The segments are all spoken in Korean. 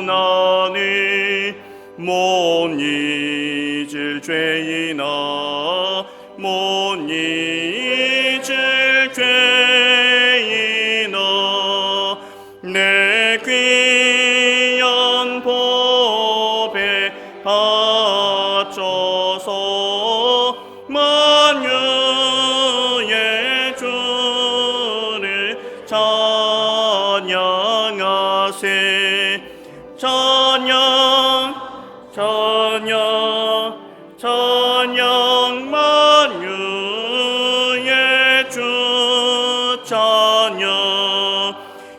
고난을 못 잊을 죄이나 못 잊을 죄이나 내 귀한 법에 바쳐서 만유의 주를 찬양하세. 찬양 찬양 찬양 만유의 주 찬양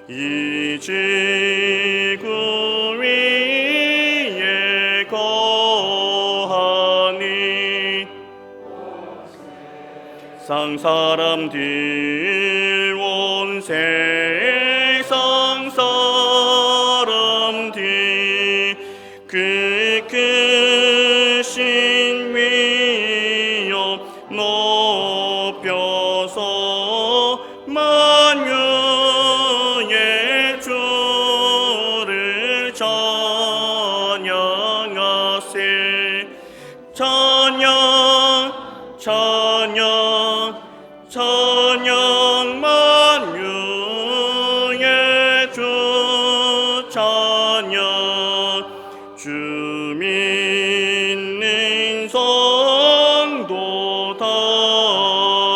이 지구 위에 거하니 상 사람들 온 세상 사람들 그 크신 위엄 높여서 만유의 주를 찬양하세. 찬양 찬양 찬양 만유의 주 찬양 주 믿는 성도 다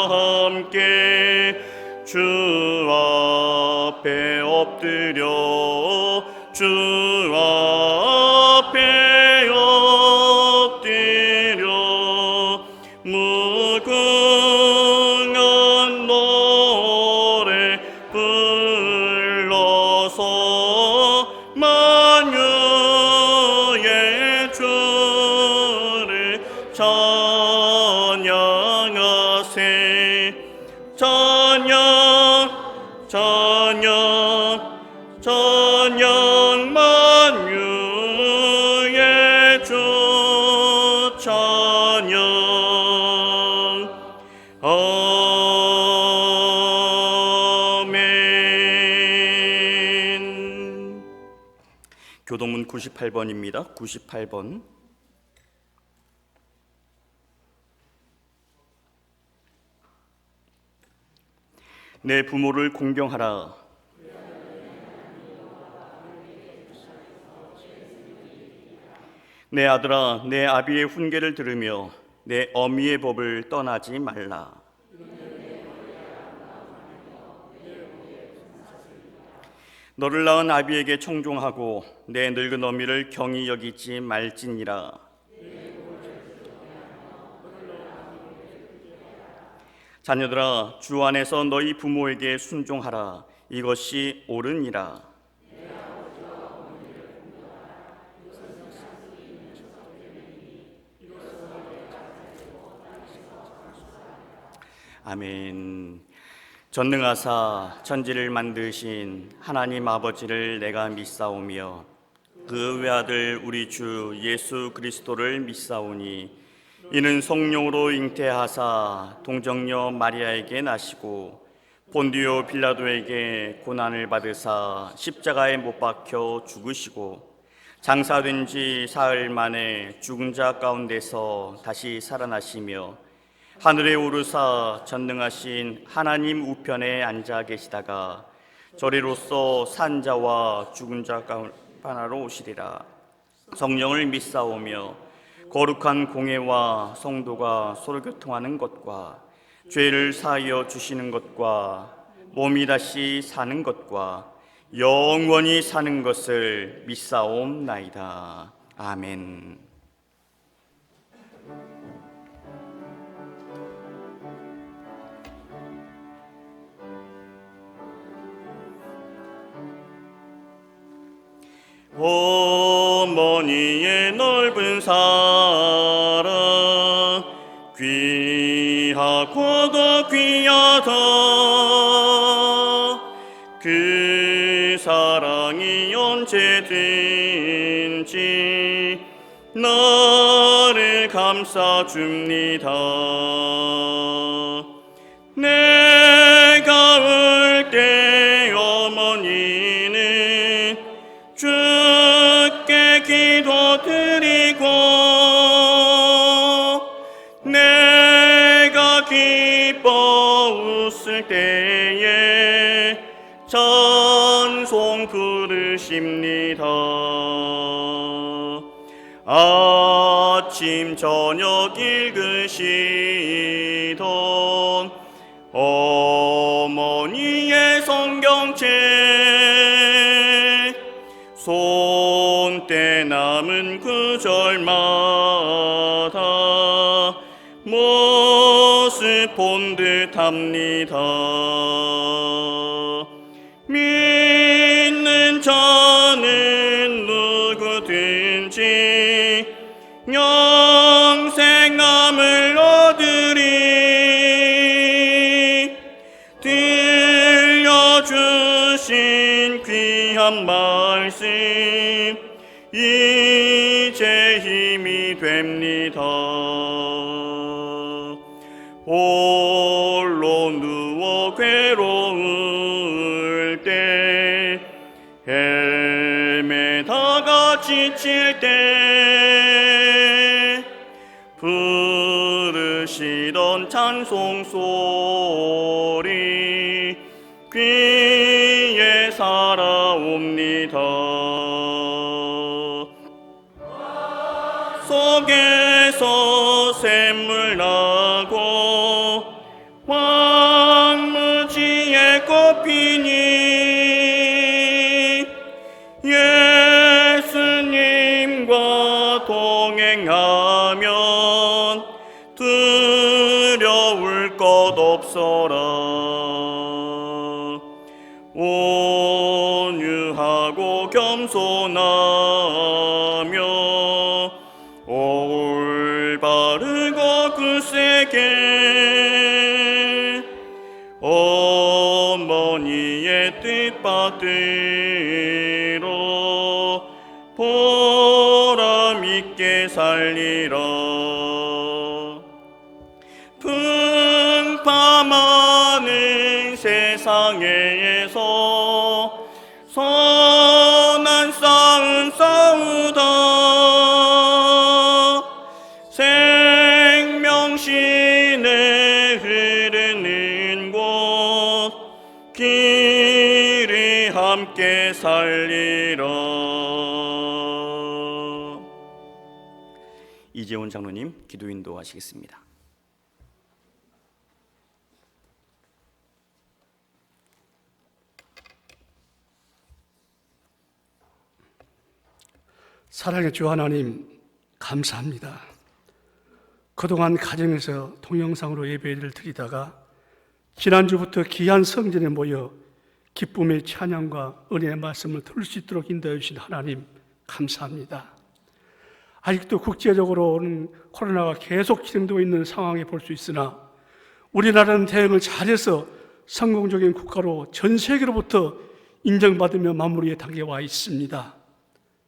함께 주 앞에 엎드려 주 앞에 엎드려 무궁한 노래 불러서 만유의 주를 찬양하세. 찬양 찬양 찬양 만유의 주 찬양. 아멘. 교동문 98번입니다. 98번. 내 부모를 공경하라. 내 아들아, 내 아비의 훈계를 들으며 내 어미의 법을 떠나지 말라. 너를 낳은 아비에게 청종하고 내 늙은 어미를 경히 여기지 말지니라. 자녀들아, 주 안에서 너희 부모에게 순종하라. 이것이 옳으니라. 아멘. 전능하사 천지를 만드신 하나님 아버지를 내가 믿사오며 그 외아들 우리 주 예수 그리스도를 믿사오니 이는 성령으로 잉태하사 동정녀 마리아에게 나시고 본디오 빌라도에게 고난을 받으사 십자가에 못 박혀 죽으시고 장사된 지 사흘 만에 죽은 자 가운데서 다시 살아나시며 하늘에 오르사 전능하신 하나님 우편에 앉아 계시다가 저리로서 산 자와 죽은 자 가운데로 오시리라. 성령을 믿사오며 거룩한 공회와 성도가 서로 교통하는 것과 죄를 사하여 주시는 것과 몸이 다시 사는 것과 영원히 사는 것을 믿사옵나이다. 아멘. 어머니의 넓은 사랑 귀하고도 귀하다. 그 사랑이 언제든지 나를 감싸줍니다. 내가 울 때 어머니는 주 기도드리고 내가 기뻐 웃을 때에 찬송 부르십니다. 아침 저녁 읽으시던 어머니의 성경책 손때 남은 구절마다 모습 본 듯합니다. 믿는 자는 누구든지 영생함을 얻으리. 들려주신 귀한 말씀 이제 힘이 됩니다. 홀로 누워 괴로울 때 헤매다가 지칠 때 부르시던 찬송 소리 귀에 살아옵니다. 속에서 샘물 나고 황무지에 꽃피니 예수님과 동행하면 두려울 것 없어라. 온유하고 겸손하며 올바르고 굳세게 어머니의 뜻받들어 보람있게 살리라. 풍파많은 세상에서 선한 싸움 싸우다 생명신에 흐르는 곳 길이 함께 살리라. 이재훈 장로님 기도 인도하시겠습니다. 사랑의 주 하나님, 감사합니다. 그동안 가정에서 동영상으로 예배를 드리다가 지난주부터 귀한 성전에 모여 기쁨의 찬양과 은혜의 말씀을 들을 수 있도록 인도해 주신 하나님, 감사합니다. 아직도 국제적으로는 코로나가 계속 진행되고 있는 상황에 볼 수 있으나 우리나라는 대응을 잘해서 성공적인 국가로 전 세계로부터 인정받으며 마무리의 단계에 와 있습니다.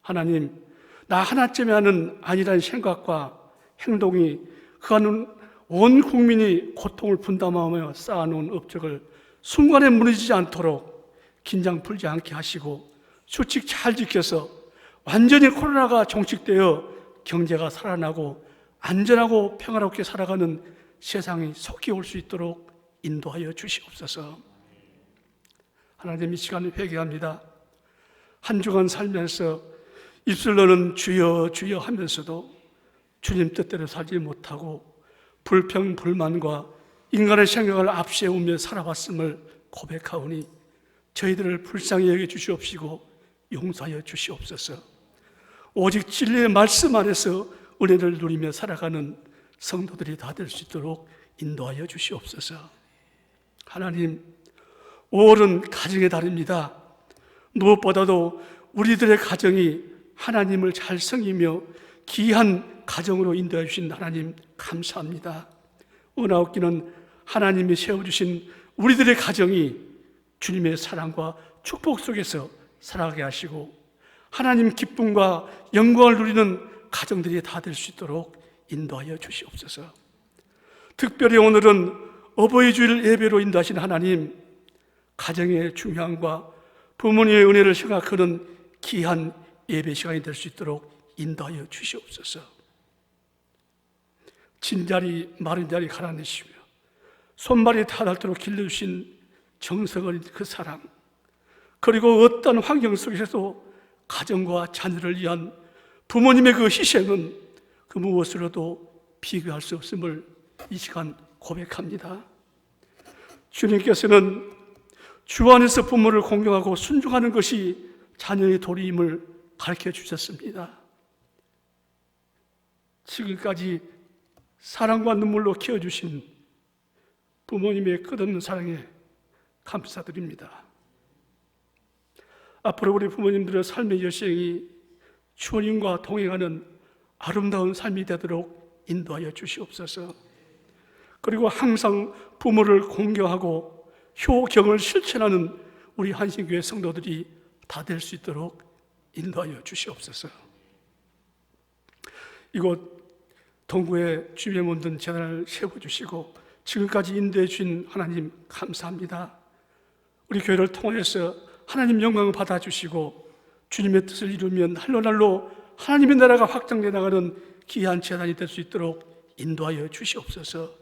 하나님, 나 하나쯤에 하는 아니라는 생각과 행동이 그간은 온 국민이 고통을 분담하며 쌓아놓은 업적을 순간에 무너지지 않도록 긴장 풀지 않게 하시고 수칙 잘 지켜서 완전히 코로나가 종식되어 경제가 살아나고 안전하고 평화롭게 살아가는 세상이 속히 올 수 있도록 인도하여 주시옵소서. 하나님, 이 시간에 회개합니다. 한 주간 살면서 입술로는 주여 주여 하면서도 주님 뜻대로 살지 못하고 불평, 불만과 인간의 생각을 앞세우며 살아왔음을 고백하오니 저희들을 불쌍히 여겨 주시옵시고 용서하여 주시옵소서. 오직 진리의 말씀 안에서 은혜를 누리며 살아가는 성도들이 다 될 수 있도록 인도하여 주시옵소서. 하나님, 5월은 가정의 달입니다. 무엇보다도 우리들의 가정이 하나님을 잘 섬기며 귀한 가정으로 인도해 주신 하나님, 감사합니다. 은하옥기는 하나님이 세워주신 우리들의 가정이 주님의 사랑과 축복 속에서 살아가게 하시고 하나님 기쁨과 영광을 누리는 가정들이 다 될 수 있도록 인도하여 주시옵소서. 특별히 오늘은 어버이 주일 예배로 인도하신 하나님, 가정의 중요함과 부모님의 은혜를 생각하는 귀한 예배 시간이 될 수 있도록 인도하여 주시옵소서. 진자리 마른 자리 갈아내시며 손발이 닿도록 길러주신 정성어린 그 사랑, 그리고 어떤 환경 속에서도 가정과 자녀를 위한 부모님의 그 희생은 그 무엇으로도 비교할 수 없음을 이 시간 고백합니다. 주님께서는 주 안에서 부모를 공경하고 순종하는 것이 자녀의 도리임을 가르쳐 주셨습니다. 지금까지 사랑과 눈물로 키워주신 부모님의 끝없는 사랑에 감사드립니다. 앞으로 우리 부모님들의 삶의 여정이 주님과 동행하는 아름다운 삶이 되도록 인도하여 주시옵소서. 그리고 항상 부모를 공경하고 효경을 실천하는 우리 한신교회 성도들이 다 될 수 있도록 인도하여 주시옵소서. 이곳 동구에 주님의 몸든 재단을 세워주시고 지금까지 인도해 주신 하나님 감사합니다. 우리 교회를 통해서 하나님 영광을 받아주시고 주님의 뜻을 이루면 날로 하나님의 나라가 확장되어 나가는 귀한 재단이 될 수 있도록 인도하여 주시옵소서.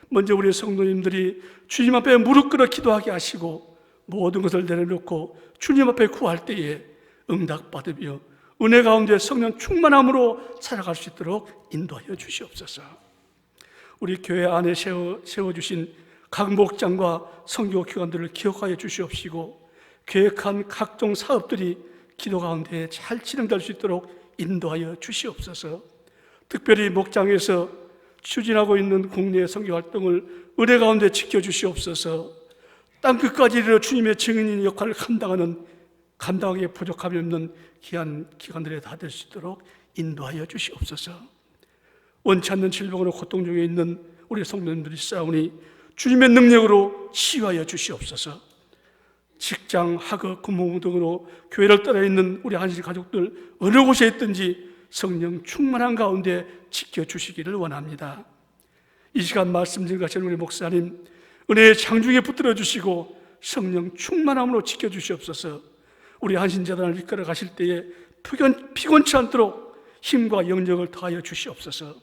먼저 우리 성도님들이 주님 앞에 무릎 꿇어 기도하게 하시고 모든 것을 내려놓고 주님 앞에 구할 때에 응답받으며 은혜 가운데 성령 충만함으로 살아갈 수 있도록 인도하여 주시옵소서. 우리 교회 안에 세워주신 각 목장과 선교 기관들을 기억하여 주시옵시고 계획한 각종 사업들이 기도 가운데 잘 진행될 수 있도록 인도하여 주시옵소서. 특별히 목장에서 추진하고 있는 국내 선교 활동을 은혜 가운데 지켜주시옵소서. 땅끝까지 이르러 주님의 증인인 역할을 감당하기에 부족함이 없는 귀한 기관들에 다 될 수 있도록 인도하여 주시옵소서. 원치 않는 질병으로 고통 중에 있는 우리 성도님들이 싸우니 주님의 능력으로 치유하여 주시옵소서. 직장, 학업, 근무 등으로 교회를 떠나 있는 우리 한신 가족들 어느 곳에 있든지 성령 충만한 가운데 지켜주시기를 원합니다. 이 시간 말씀 증거하신 우리 목사님 은혜의 장중에 붙들어 주시고 성령 충만함으로 지켜주시옵소서. 우리 한신재단을 이끌어 가실 때에 피곤치 않도록 힘과 영역을 더하여 주시옵소서.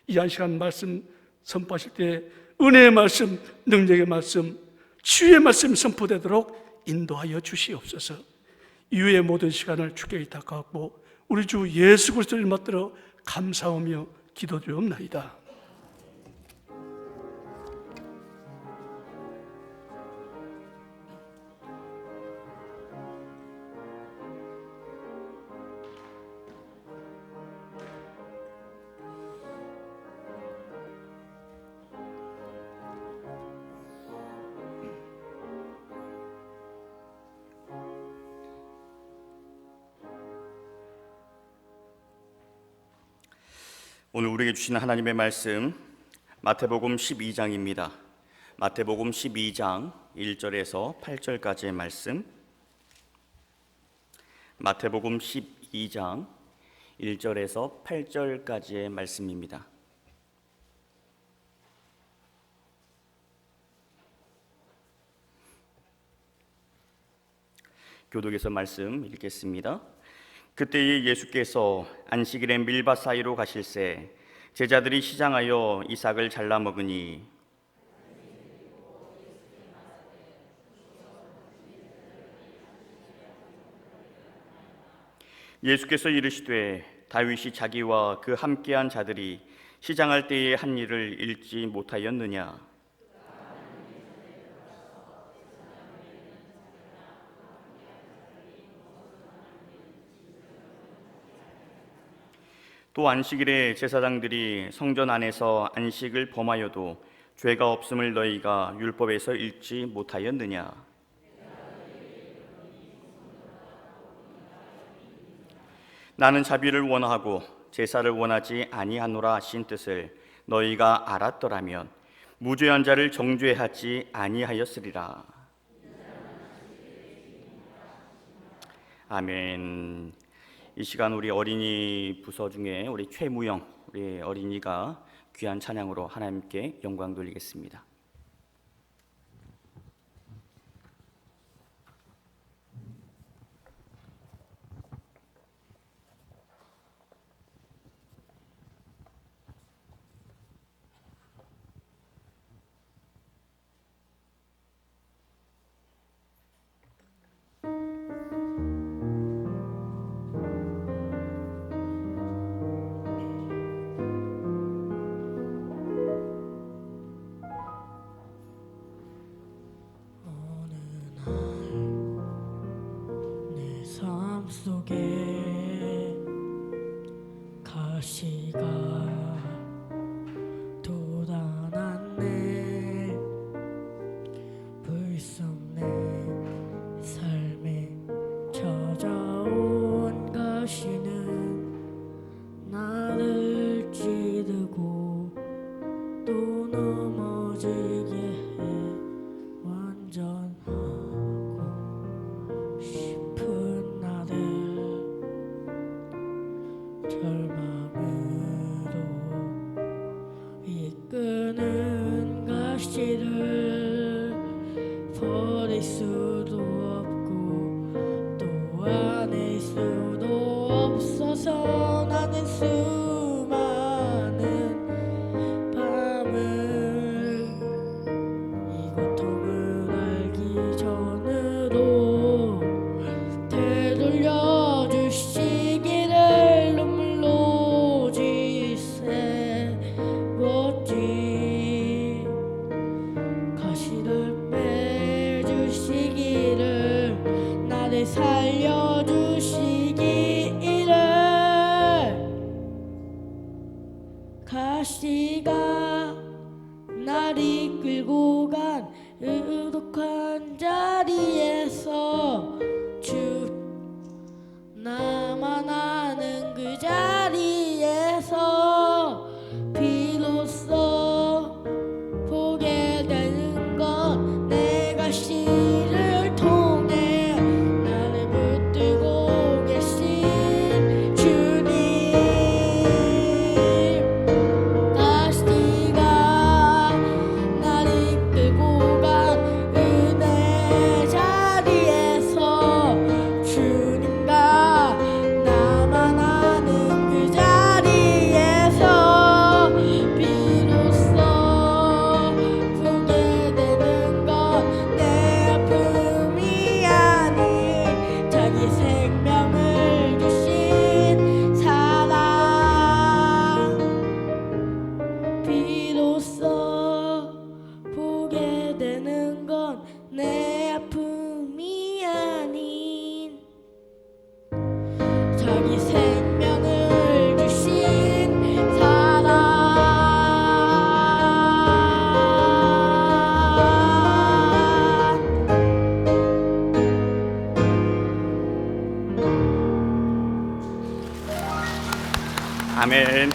이 한 시간 말씀 선포하실 때 은혜의 말씀, 능력의 말씀, 치유의 말씀 선포되도록 인도하여 주시옵소서. 이후의 모든 시간을 주께 의탁하고 우리 주 예수 그리스도를 받들어 감사하며 기도드리옵나이다. 오늘 우리에게 주신 하나님의 말씀 마태복음 12장입니다. 마태복음 12장 1절에서 8절까지의 말씀. 마태복음 12장 1절에서 8절까지의 말씀입니다. 교독에서 말씀 읽겠습니다. 그때에 예수께서 안식일에 밀밭 사이로 가실새 제자들이 시장하여 이삭을 잘라 먹으니 예수께서 이르시되 다윗이 자기와 그 함께한 자들이 시장할 때에 한 일을 읽지 못하였느냐? 또 안식일에 제사장들이 성전 안에서 안식을 범하여도 죄가 없음을 너희가 율법에서 읽지 못하였느냐? 나는 자비를 원하고 제사를 원하지 아니하노라 하신 뜻을 너희가 알았더라면 무죄한 자를 정죄하지 아니하였으리라. 아멘. 이 시간 우리 어린이 부서 중에 우리 최무영 우리 어린이가 귀한 찬양으로 하나님께 영광 돌리겠습니다. 가시가 돋아났네. 불쑥 내 삶에 찾아온 가시는 나를 찌르고 또 넘어지게 해 완전하고 싶은 나를 절망으로 이끄는 가시를 버릴 수도 없고 또 안을 수도 없어서 나는 수많은 밤을 이 고통을 알기 전으로 되돌려 주시기를 눈물로 지새웠지. 가시를 빼주시기를 나를 살려주시기를. 가시가 날 이끌고 간 의독한 자리에서 주 나만 아는 그 자리에서 비로소 보게 되는 건 내 가시를 통해 나를 붙들고 계신 주님. 가시가 날 이끌고 간 은혜 자리에서 주님과 나만 아는 그 자리에서 비로소 보게 되는 건 내 아픔이 아닌 자기 생명을 주신 사랑. 비로소 보게 되는 건 내 아픔이 아닌 자기 생명을 주신 사랑. 아멘.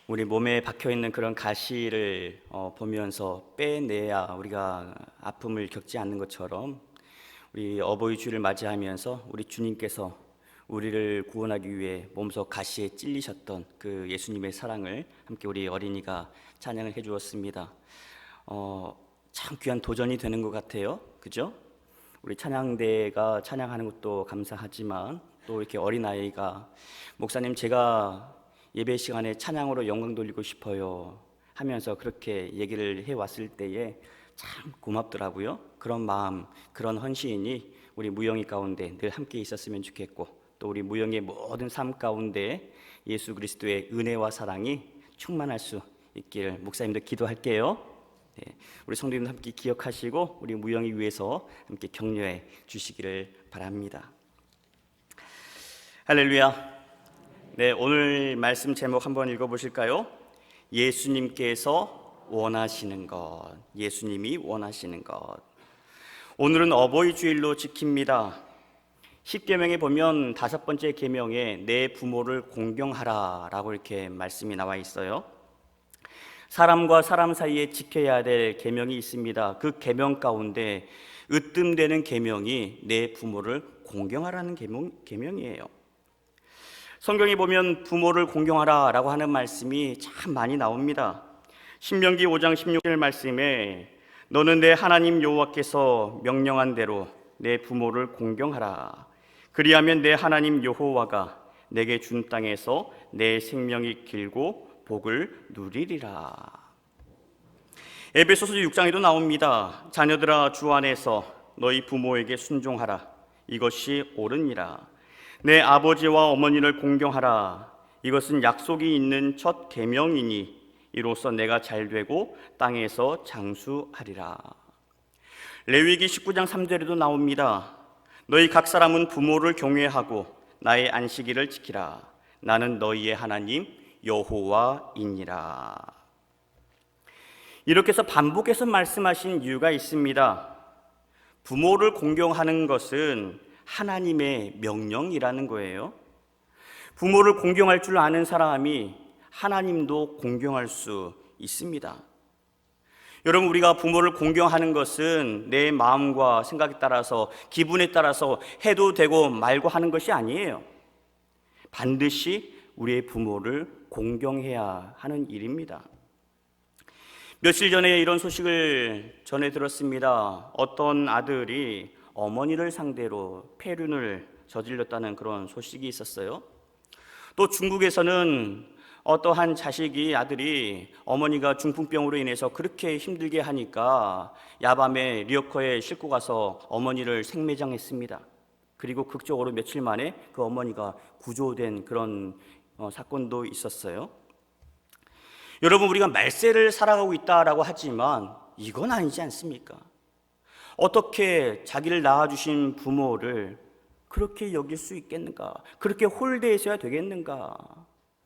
우리 몸에 박혀 있는 그런 가시를 보면서 빼내야 우리가 아픔을 겪지 않는 것처럼 우리 어버이 주를 맞이하면서 우리 주님께서 우리를 구원하기 위해 몸소 가시에 찔리셨던 그 예수님의 사랑을 함께 우리 어린이가 찬양을 해주었습니다. 참 귀한 도전이 되는 것 같아요. 그죠? 우리 찬양대가 찬양하는 것도 감사하지만 또 이렇게 어린아이가 목사님 제가 예배 시간에 찬양으로 영광 돌리고 싶어요 하면서 그렇게 얘기를 해왔을 때에 참 고맙더라고요. 그런 마음, 그런 헌신이 우리 무영이 가운데 늘 함께 있었으면 좋겠고 또 우리 무영의 모든 삶 가운데 예수 그리스도의 은혜와 사랑이 충만할 수 있기를 목사님도 기도할게요. 네, 우리 성도님도 함께 기억하시고 우리 무영이 위해서 함께 격려해 주시기를 바랍니다. 할렐루야. 네, 오늘 말씀 제목 한번 읽어보실까요? 예수님께서 원하시는 것. 예수님이 원하시는 것. 오늘은 어버이 주일로 지킵니다. 10계명에 보면 5번째 계명에 내 부모를 공경하라 라고 이렇게 말씀이 나와 있어요. 사람과 사람 사이에 지켜야 될 계명이 있습니다. 그 계명 가운데 으뜸되는 계명이 내 부모를 공경하라는 계명이에요. 성경에 보면 부모를 공경하라 라고 하는 말씀이 참 많이 나옵니다. 신명기 5장 16절 말씀에 너는 내 하나님 여호와께서 명령한 대로 내 부모를 공경하라. 그리하면 내 하나님 여호와가 내게 준 땅에서 내 생명이 길고 복을 누리리라. 에베소서 6장에도 나옵니다. 자녀들아 주 안에서 너희 부모에게 순종하라. 이것이 옳으니라. 내 아버지와 어머니를 공경하라. 이것은 약속이 있는 첫 계명이니 이로써 내가 잘되고 땅에서 장수하리라. 레위기 19장 3절에도 나옵니다. 너희 각 사람은 부모를 경외하고 나의 안식일을 지키라. 나는 너희의 하나님 여호와이니라. 이렇게 해서 반복해서 말씀하신 이유가 있습니다. 부모를 공경하는 것은 하나님의 명령이라는 거예요. 부모를 공경할 줄 아는 사람이 하나님도 공경할 수 있습니다. 여러분, 우리가 부모를 공경하는 것은 내 마음과 생각에 따라서, 기분에 따라서 해도 되고 말고 하는 것이 아니에요. 반드시 우리의 부모를 공경해야 하는 일입니다. 며칠 전에 이런 소식을 전해 들었습니다. 어떤 아들이 어머니를 상대로 폐륜을 저질렀다는 그런 소식이 있었어요. 또 중국에서는 어떠한 아들이 어머니가 중풍병으로 인해서 그렇게 힘들게 하니까 야밤에 리어커에 싣고 가서 어머니를 생매장했습니다. 그리고 극적으로 며칠 만에 그 어머니가 구조된 그런 사건도 있었어요. 여러분, 우리가 말세를 살아가고 있다라고 하지만 이건 아니지 않습니까? 어떻게 자기를 낳아주신 부모를 그렇게 여길 수 있겠는가? 그렇게 홀대해서야 되겠는가?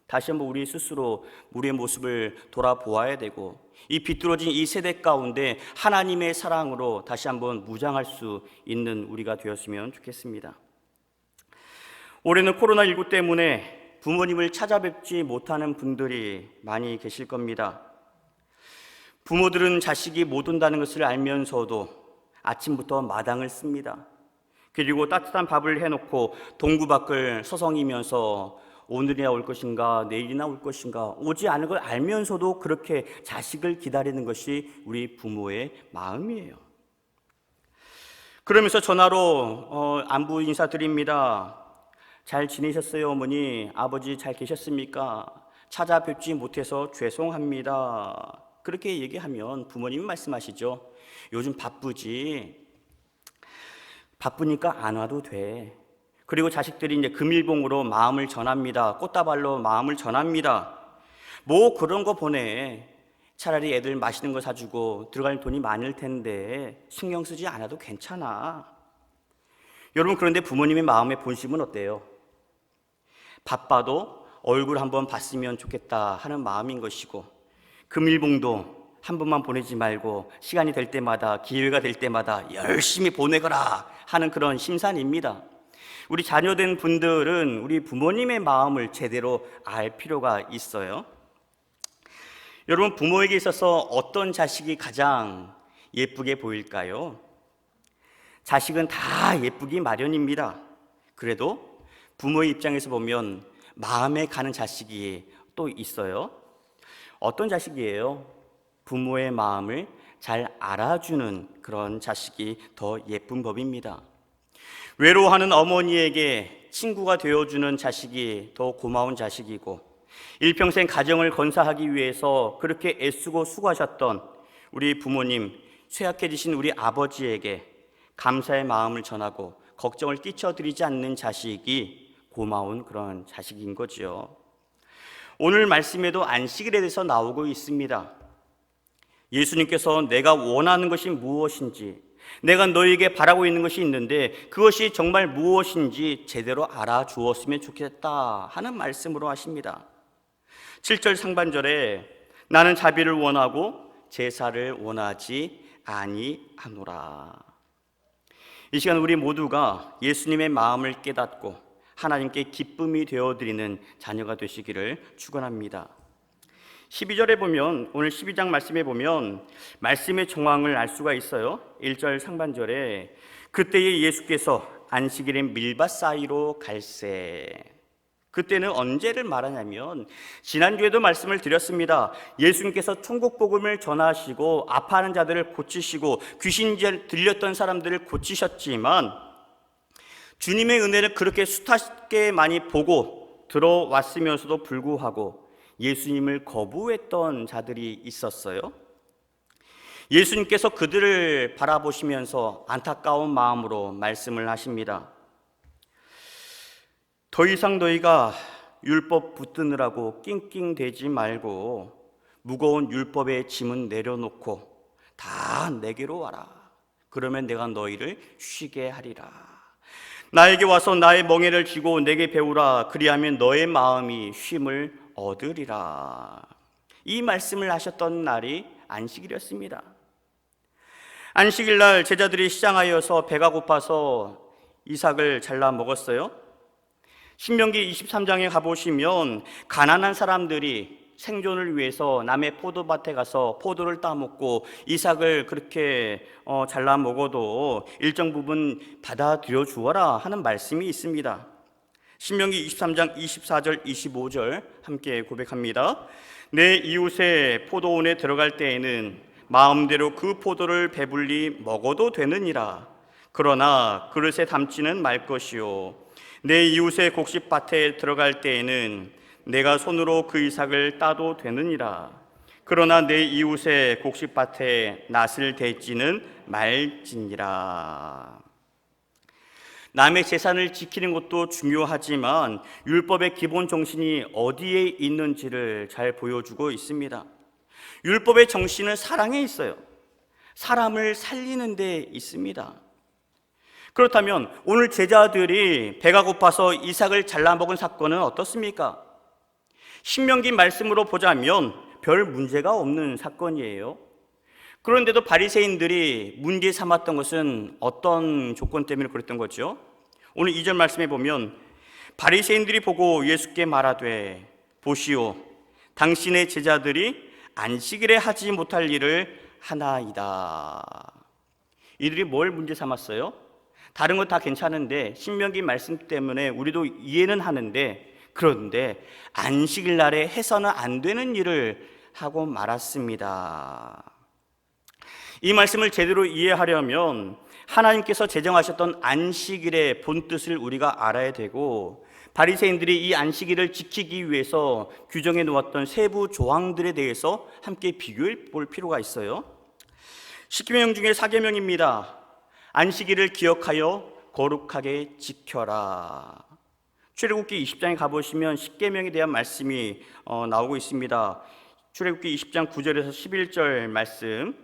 다시 한번 우리 스스로 우리의 모습을 돌아보아야 되고, 이 비뚤어진 이 세대 가운데 하나님의 사랑으로 다시 한번 무장할 수 있는 우리가 되었으면 좋겠습니다. 올해는 코로나19 때문에 부모님을 찾아뵙지 못하는 분들이 많이 계실 겁니다. 부모들은 자식이 못 온다는 것을 알면서도 아침부터 마당을 씁니다. 그리고 따뜻한 밥을 해놓고 동구 밖을 서성이면서 오늘이나 올 것인가, 내일이나 올 것인가, 오지 않을 걸 알면서도 그렇게 자식을 기다리는 것이 우리 부모의 마음이에요. 그러면서 전화로 안부 인사드립니다. 잘 지내셨어요, 어머니? 아버지 잘 계셨습니까? 찾아뵙지 못해서 죄송합니다. 그렇게 얘기하면 부모님이 말씀하시죠. 요즘 바쁘지? 바쁘니까 안 와도 돼. 그리고 자식들이 이제 금일봉으로 마음을 전합니다. 꽃다발로 마음을 전합니다. 뭐 그런 거 보내. 차라리 애들 맛있는 거 사주고 들어갈 돈이 많을 텐데 신경 쓰지 않아도 괜찮아. 여러분, 그런데 부모님의 마음의 본심은 어때요? 바빠도 얼굴 한번 봤으면 좋겠다 하는 마음인 것이고, 금일봉도 한 번만 보내지 말고 시간이 될 때마다, 기회가 될 때마다 열심히 보내거라 하는 그런 심산입니다. 우리 자녀된 분들은 우리 부모님의 마음을 제대로 알 필요가 있어요. 여러분, 부모에게 있어서 어떤 자식이 가장 예쁘게 보일까요? 자식은 다 예쁘기 마련입니다. 그래도 부모의 입장에서 보면 마음에 가는 자식이 또 있어요. 어떤 자식이에요? 부모의 마음을 잘 알아주는 그런 자식이 더 예쁜 법입니다. 외로워하는 어머니에게 친구가 되어주는 자식이 더 고마운 자식이고, 일평생 가정을 건사하기 위해서 그렇게 애쓰고 수고하셨던 우리 부모님, 쇠약해지신 우리 아버지에게 감사의 마음을 전하고 걱정을 끼쳐드리지 않는 자식이 고마운 그런 자식인 거죠. 오늘 말씀에도 안식일에 대해서 나오고 있습니다. 예수님께서 내가 원하는 것이 무엇인지, 내가 너에게 바라고 있는 것이 있는데 그것이 정말 무엇인지 제대로 알아주었으면 좋겠다 하는 말씀으로 하십니다. 7절 상반절에 나는 자비를 원하고 제사를 원하지 아니하노라. 이 시간 우리 모두가 예수님의 마음을 깨닫고 하나님께 기쁨이 되어드리는 자녀가 되시기를 축원합니다. 12절에 보면, 오늘 12장 말씀에 보면 말씀의 정황을 알 수가 있어요. 1절 상반절에 그때에 예수께서 안식일에 밀밭 사이로 갈새. 그때는 언제를 말하냐면, 지난주에도 말씀을 드렸습니다. 예수님께서 천국 복음을 전하시고 아파하는 자들을 고치시고 귀신 들렸던 사람들을 고치셨지만, 주님의 은혜를 그렇게 숱하게 많이 보고 들어왔으면서도 불구하고 예수님을 거부했던 자들이 있었어요. 예수님께서 그들을 바라보시면서 안타까운 마음으로 말씀을 하십니다. 더 이상 너희가 율법 붙드느라고 낑낑대지 말고 무거운 율법의 짐은 내려놓고 다 내게로 와라. 그러면 내가 너희를 쉬게 하리라. 나에게 와서 나의 멍에를 쥐고 내게 배우라. 그리하면 너의 마음이 쉼을 얻으리라. 이 말씀을 하셨던 날이 안식일이었습니다. 안식일 날 제자들이 시장하여서 배가 고파서 이삭을 잘라 먹었어요. 신명기 23장에 가보시면 가난한 사람들이 생존을 위해서 남의 포도밭에 가서 포도를 따먹고 이삭을 그렇게 잘라 먹어도 일정 부분 받아들여 주어라 하는 말씀이 있습니다. 신명기 23장 24절 25절 함께 고백합니다. 내 이웃의 포도원에 들어갈 때에는 마음대로 그 포도를 배불리 먹어도 되느니라. 그러나 그릇에 담지는 말 것이요 내 이웃의 곡식밭에 들어갈 때에는 내가 손으로 그 이삭을 따도 되느니라. 그러나 내 이웃의 곡식밭에 낫을 대지는 말지니라. 남의 재산을 지키는 것도 중요하지만 율법의 기본 정신이 어디에 있는지를 잘 보여주고 있습니다. 율법의 정신은 사랑에 있어요. 사람을 살리는 데 있습니다. 그렇다면 오늘 제자들이 배가 고파서 이삭을 잘라 먹은 사건은 어떻습니까? 신명기 말씀으로 보자면 별 문제가 없는 사건이에요. 그런데도 바리새인들이 문제 삼았던 것은 어떤 조건 때문에 그랬던 거죠? 오늘 2절 말씀에 보면 바리새인들이 보고 예수께 말하되 보시오 당신의 제자들이 안식일에 하지 못할 일을 하나이다. 이들이 뭘 문제 삼았어요? 다른 건 다 괜찮은데 신명기 말씀 때문에 우리도 이해는 하는데 그런데 안식일 날에 해서는 안 되는 일을 하고 말았습니다. 이 말씀을 제대로 이해하려면 하나님께서 제정하셨던 안식일의 본뜻을 우리가 알아야 되고 바리새인들이 이 안식일을 지키기 위해서 규정해 놓았던 세부 조항들에 대해서 함께 비교해 볼 필요가 있어요. 10계명 중에 4계명입니다. 안식일을 기억하여 거룩하게 지켜라. 출애굽기 20장에 가보시면 10계명에 대한 말씀이 나오고 있습니다. 출애굽기 20장 9절에서 11절 말씀.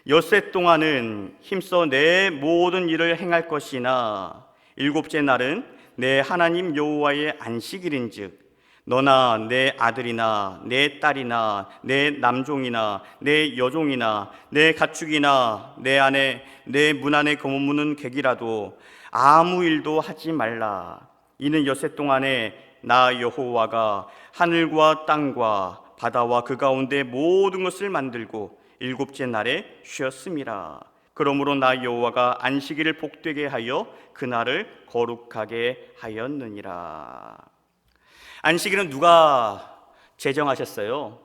엿새 동안은 힘써 내 모든 일을 행할 것이나 일곱째 날은 내 하나님 여호와의 안식일인즉 너나 내 아들이나 내 딸이나 내 남종이나 내 여종이나 내 가축이나 내 아내 내 문 안에 거무는 객이라도 아무 일도 하지 말라. 이는 엿새 동안에 나 여호와가 하늘과 땅과 바다와 그 가운데 모든 것을 만들고 일곱째 날에 쉬었음이라. 그러므로 나 여호와가 안식일을 복되게 하여 그날을 거룩하게 하였느니라. 안식일은 누가 제정하셨어요?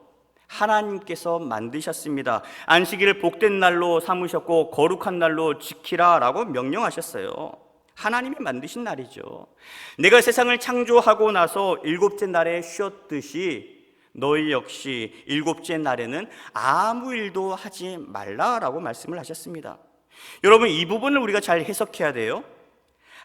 하나님께서 만드셨습니다. 안식일을 복된 날로 삼으셨고 거룩한 날로 지키라라고 명령하셨어요. 하나님이 만드신 날이죠. 내가 세상을 창조하고 나서 일곱째 날에 쉬었듯이 너희 역시 일곱째 날에는 아무 일도 하지 말라라고 말씀을 하셨습니다. 여러분, 이 부분을 우리가 잘 해석해야 돼요.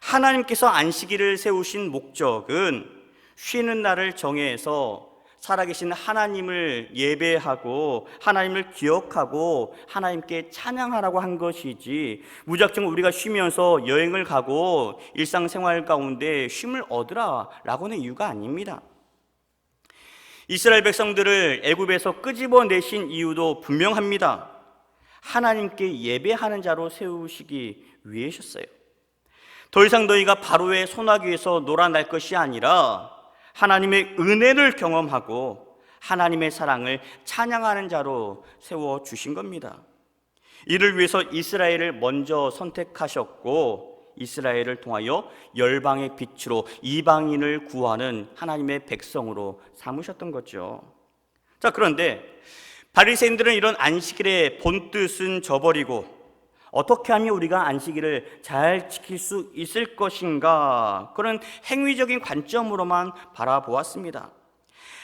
하나님께서 안식일을 세우신 목적은 쉬는 날을 정해서 살아계신 하나님을 예배하고 하나님을 기억하고 하나님께 찬양하라고 한 것이지 무작정 우리가 쉬면서 여행을 가고 일상생활 가운데 쉼을 얻으라라고는 이유가 아닙니다. 이스라엘 백성들을 애굽에서 끄집어내신 이유도 분명합니다. 하나님께 예배하는 자로 세우시기 위해셨어요. 더 이상 너희가 바로의 소나기에서 놀아날 것이 아니라 하나님의 은혜를 경험하고 하나님의 사랑을 찬양하는 자로 세워주신 겁니다. 이를 위해서 이스라엘을 먼저 선택하셨고 이스라엘을 통하여 열방의 빛으로 이방인을 구하는 하나님의 백성으로 삼으셨던 거죠. 자, 그런데 바리새인들은 이런 안식일의 본뜻은 저버리고 어떻게 하면 우리가 안식일을 잘 지킬 수 있을 것인가, 그런 행위적인 관점으로만 바라보았습니다.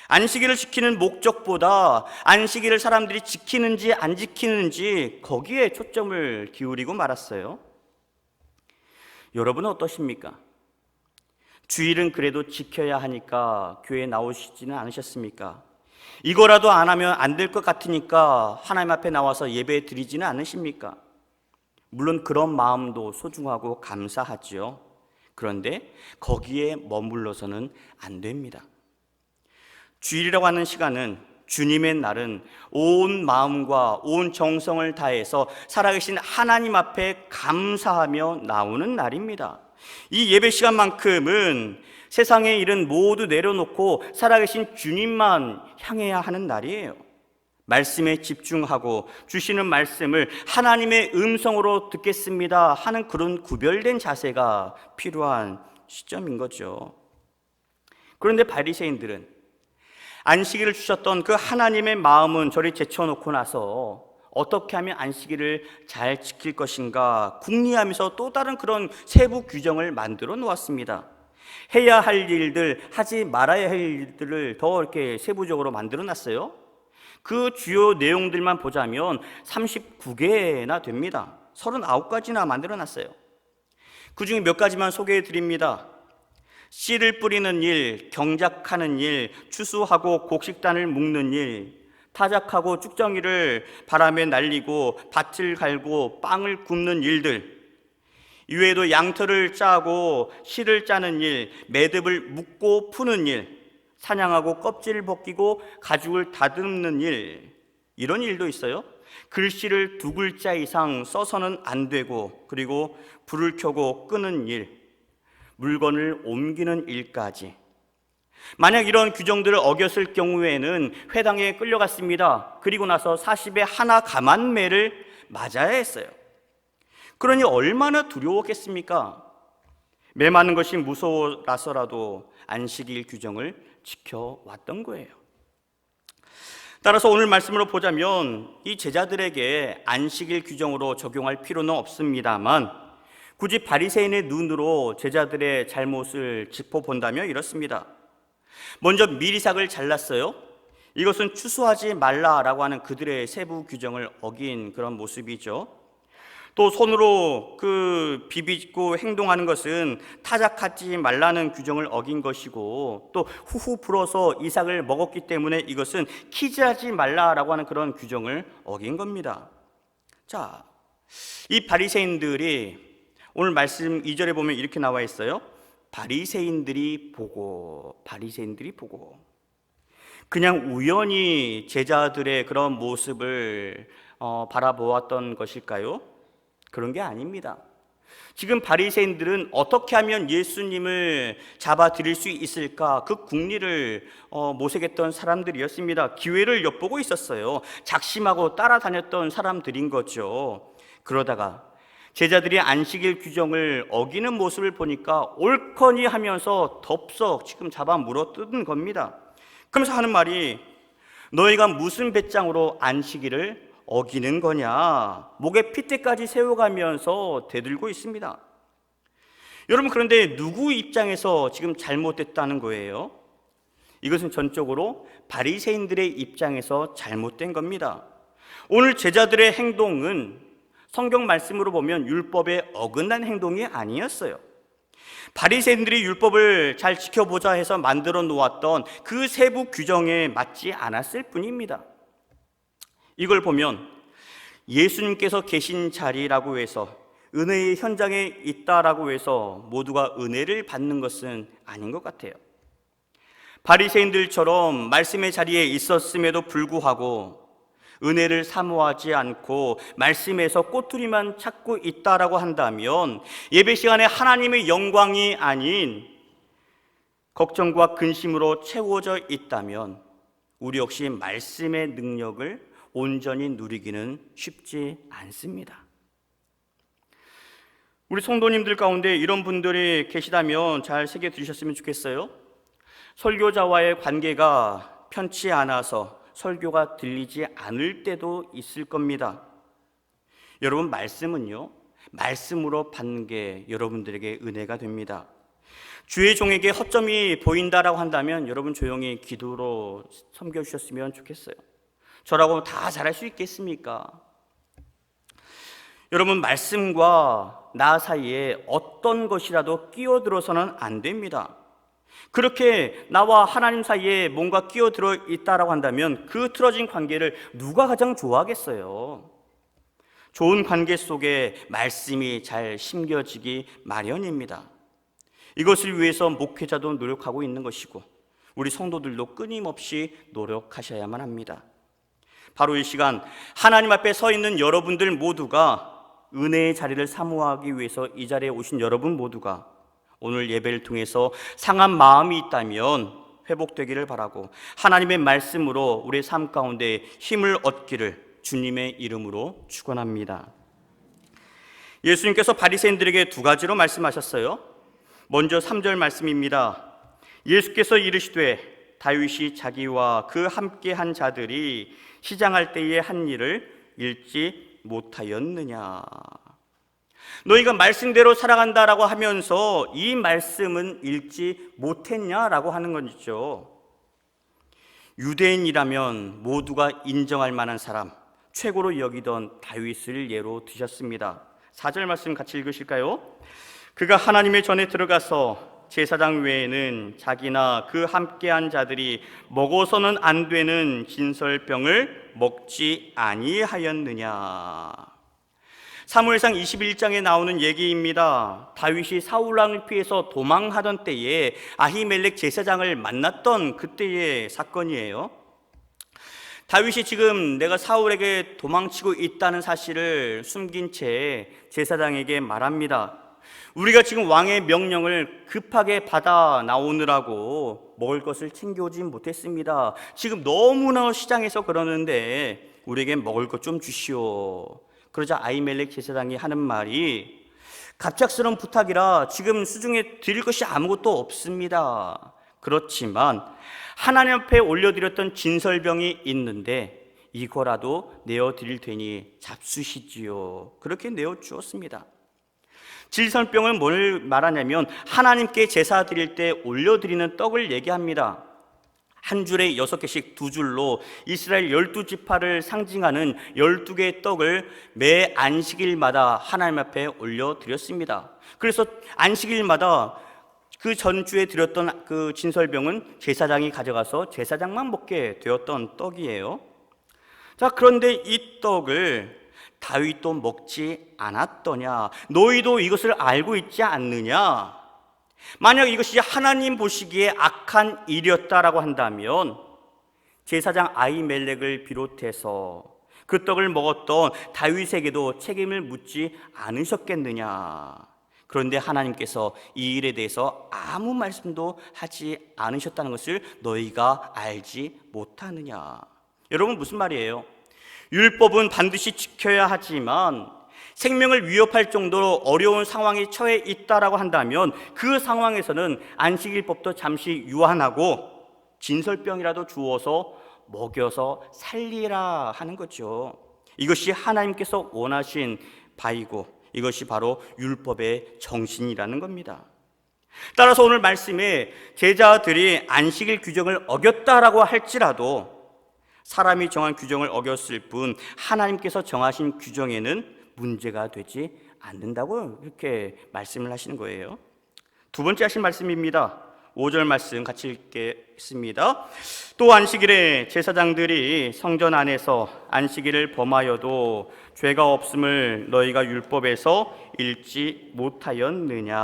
안식일을 지키는 목적보다 안식일을 사람들이 지키는지 안 지키는지 거기에 초점을 기울이고 말았어요. 여러분은 어떠십니까? 주일은 그래도 지켜야 하니까 교회에 나오시지는 않으셨습니까? 이거라도 안 하면 안 될 것 같으니까 하나님 앞에 나와서 예배 드리지는 않으십니까? 물론 그런 마음도 소중하고 감사하지요. 그런데 거기에 머물러서는 안 됩니다. 주일이라고 하는 시간은, 주님의 날은 온 마음과 온 정성을 다해서 살아계신 하나님 앞에 감사하며 나오는 날입니다. 이 예배 시간만큼은 세상의 일은 모두 내려놓고 살아계신 주님만 향해야 하는 날이에요. 말씀에 집중하고 주시는 말씀을 하나님의 음성으로 듣겠습니다 하는 그런 구별된 자세가 필요한 시점인 거죠. 그런데 바리새인들은 안식일을 주셨던 그 하나님의 마음은 저리 제쳐놓고 나서 어떻게 하면 안식일을 잘 지킬 것인가 궁리하면서 또 다른 그런 세부 규정을 만들어 놓았습니다. 해야 할 일들, 하지 말아야 할 일들을 더 이렇게 세부적으로 만들어 놨어요. 그 주요 내용들만 보자면 39개나 됩니다. 39가지나 만들어 놨어요. 그 중에 몇 가지만 소개해 드립니다. 씨를 뿌리는 일, 경작하는 일, 추수하고 곡식단을 묶는 일, 타작하고 쭉정이를 바람에 날리고 밭을 갈고 빵을 굽는 일들, 이외에도 양털을 짜고 실을 짜는 일, 매듭을 묶고 푸는 일, 사냥하고 껍질을 벗기고 가죽을 다듬는 일, 이런 일도 있어요. 글씨를 2글자 이상 써서는 안 되고, 그리고 불을 켜고 끄는 일, 물건을 옮기는 일까지. 만약 이런 규정들을 어겼을 경우에는 회당에 끌려갔습니다. 그리고 나서 40에 하나 감한매를 맞아야 했어요. 그러니 얼마나 두려웠겠습니까? 매 맞는 것이 무서워라서라도 안식일 규정을 지켜왔던 거예요. 따라서 오늘 말씀으로 보자면 이 제자들에게 안식일 규정으로 적용할 필요는 없습니다만, 굳이 바리새인의 눈으로 제자들의 잘못을 짚어본다면 이렇습니다. 먼저 미리삭을 잘랐어요. 이것은 추수하지 말라라고 하는 그들의 세부 규정을 어긴 그런 모습이죠. 또 손으로 비비고 행동하는 것은 타작하지 말라는 규정을 어긴 것이고, 또 후후 불어서 이삭을 먹었기 때문에 이것은 키즈하지 말라라고 하는 그런 규정을 어긴 겁니다. 자, 이 바리새인들이 오늘 말씀 2절에 보면 이렇게 나와 있어요. 바리새인들이 보고 그냥 우연히 제자들의 그런 모습을 바라보았던 것일까요? 그런 게 아닙니다. 지금 바리새인들은 어떻게 하면 예수님을 잡아들일 수 있을까, 그 궁리를 모색했던 사람들이었습니다. 기회를 엿보고 있었어요. 작심하고 따라다녔던 사람들인 거죠. 그러다가 제자들이 안식일 규정을 어기는 모습을 보니까 옳거니 하면서 덥석 지금 잡아 물어뜯은 겁니다. 그러면서 하는 말이, 너희가 무슨 배짱으로 안식일을 어기는 거냐, 목에 핏대까지 세워가면서 대들고 있습니다. 여러분, 그런데 누구 입장에서 지금 잘못됐다는 거예요? 이것은 전적으로 바리새인들의 입장에서 잘못된 겁니다. 오늘 제자들의 행동은 성경 말씀으로 보면 율법에 어긋난 행동이 아니었어요. 바리새인들이 율법을 잘 지켜보자 해서 만들어 놓았던 그 세부 규정에 맞지 않았을 뿐입니다. 이걸 보면 예수님께서 계신 자리라고 해서, 은혜의 현장에 있다라고 해서 모두가 은혜를 받는 것은 아닌 것 같아요. 바리새인들처럼 말씀의 자리에 있었음에도 불구하고 은혜를 사모하지 않고 말씀에서 꼬투리만 찾고 있다라고 한다면, 예배 시간에 하나님의 영광이 아닌 걱정과 근심으로 채워져 있다면 우리 역시 말씀의 능력을 온전히 누리기는 쉽지 않습니다. 우리 성도님들 가운데 이런 분들이 계시다면 잘 새겨 들으셨으면 좋겠어요. 설교자와의 관계가 편치 않아서 설교가 들리지 않을 때도 있을 겁니다. 여러분, 말씀은요, 말씀으로 받는 게 여러분들에게 은혜가 됩니다. 주의 종에게 허점이 보인다라고 한다면 여러분 조용히 기도로 섬겨주셨으면 좋겠어요. 저라고 다 잘할 수 있겠습니까? 여러분, 말씀과 나 사이에 어떤 것이라도 끼어들어서는 안 됩니다. 그렇게 나와 하나님 사이에 뭔가 끼어들어 있다라고 한다면 그 틀어진 관계를 누가 가장 좋아하겠어요? 좋은 관계 속에 말씀이 잘 심겨지기 마련입니다. 이것을 위해서 목회자도 노력하고 있는 것이고 우리 성도들도 끊임없이 노력하셔야만 합니다. 바로 이 시간 하나님 앞에 서 있는 여러분들 모두가 은혜의 자리를 사모하기 위해서 이 자리에 오신 여러분 모두가 오늘 예배를 통해서 상한 마음이 있다면 회복되기를 바라고 하나님의 말씀으로 우리의 삶 가운데 힘을 얻기를 주님의 이름으로 축원합니다. 예수님께서 바리새인들에게 두 가지로 말씀하셨어요. 먼저 3절 말씀입니다. 예수께서 이르시되 다윗이 자기와 그 함께한 자들이 시장할 때에 한 일을 읽지 못하였느냐. 너희가 말씀대로 살아간다라고 하면서 이 말씀은 읽지 못했냐라고 하는 것이죠. 유대인이라면 모두가 인정할 만한 사람, 최고로 여기던 다윗을 예로 드셨습니다. 4절 말씀 같이 읽으실까요? 그가 하나님의 전에 들어가서 제사장 외에는 자기나 그 함께한 자들이 먹어서는 안 되는 진설병을 먹지 아니하였느냐. 사무엘상 21장에 나오는 얘기입니다. 다윗이 사울왕을 피해서 도망하던 때에 아히멜렉 제사장을 만났던 그때의 사건이에요. 다윗이 지금 내가 사울에게 도망치고 있다는 사실을 숨긴 채 제사장에게 말합니다. 우리가 지금 왕의 명령을 급하게 받아 나오느라고 먹을 것을 챙겨오지 못했습니다. 지금 너무나 시장에서 그러는데 우리에게 먹을 것 좀 주시오. 그러자 아히멜렉 제사장이 하는 말이 갑작스러운 부탁이라 지금 수중에 드릴 것이 아무것도 없습니다. 그렇지만 하나님 앞에 올려드렸던 진설병이 있는데 이거라도 내어드릴 테니 잡수시지요. 그렇게 내어주었습니다. 진설병은 뭘 말하냐면 하나님께 제사 드릴 때 올려드리는 떡을 얘기합니다. 한 줄에 6개씩 2줄로 이스라엘 12지파를 상징하는 12개의 떡을 매 안식일마다 하나님 앞에 올려드렸습니다. 그래서 안식일마다 그 전주에 드렸던 그 진설병은 제사장이 가져가서 제사장만 먹게 되었던 떡이에요. 자, 그런데 이 떡을 다윗도 먹지 않았더냐? 너희도 이것을 알고 있지 않느냐? 만약 이것이 하나님 보시기에 악한 일이었다라고 한다면 제사장 아히멜렉을 비롯해서 그 떡을 먹었던 다윗에게도 책임을 묻지 않으셨겠느냐? 그런데 하나님께서 이 일에 대해서 아무 말씀도 하지 않으셨다는 것을 너희가 알지 못하느냐? 여러분, 무슨 말이에요? 율법은 반드시 지켜야 하지만 생명을 위협할 정도로 어려운 상황에 처해 있다라고 한다면 그 상황에서는 안식일법도 잠시 유한하고 진설병이라도 주어서 먹여서 살리라 하는 거죠. 이것이 하나님께서 원하신 바이고 이것이 바로 율법의 정신이라는 겁니다. 따라서 오늘 말씀에 제자들이 안식일 규정을 어겼다라고 할지라도 사람이 정한 규정을 어겼을 뿐 하나님께서 정하신 규정에는 문제가 되지 않는다고 이렇게 말씀을 하시는 거예요. 두 번째 하신 말씀입니다. 5절 말씀 같이 읽겠습니다. 또 안식일에 제사장들이 성전 안에서 안식일을 범하여도 죄가 없음을 너희가 율법에서 읽지 못하였느냐.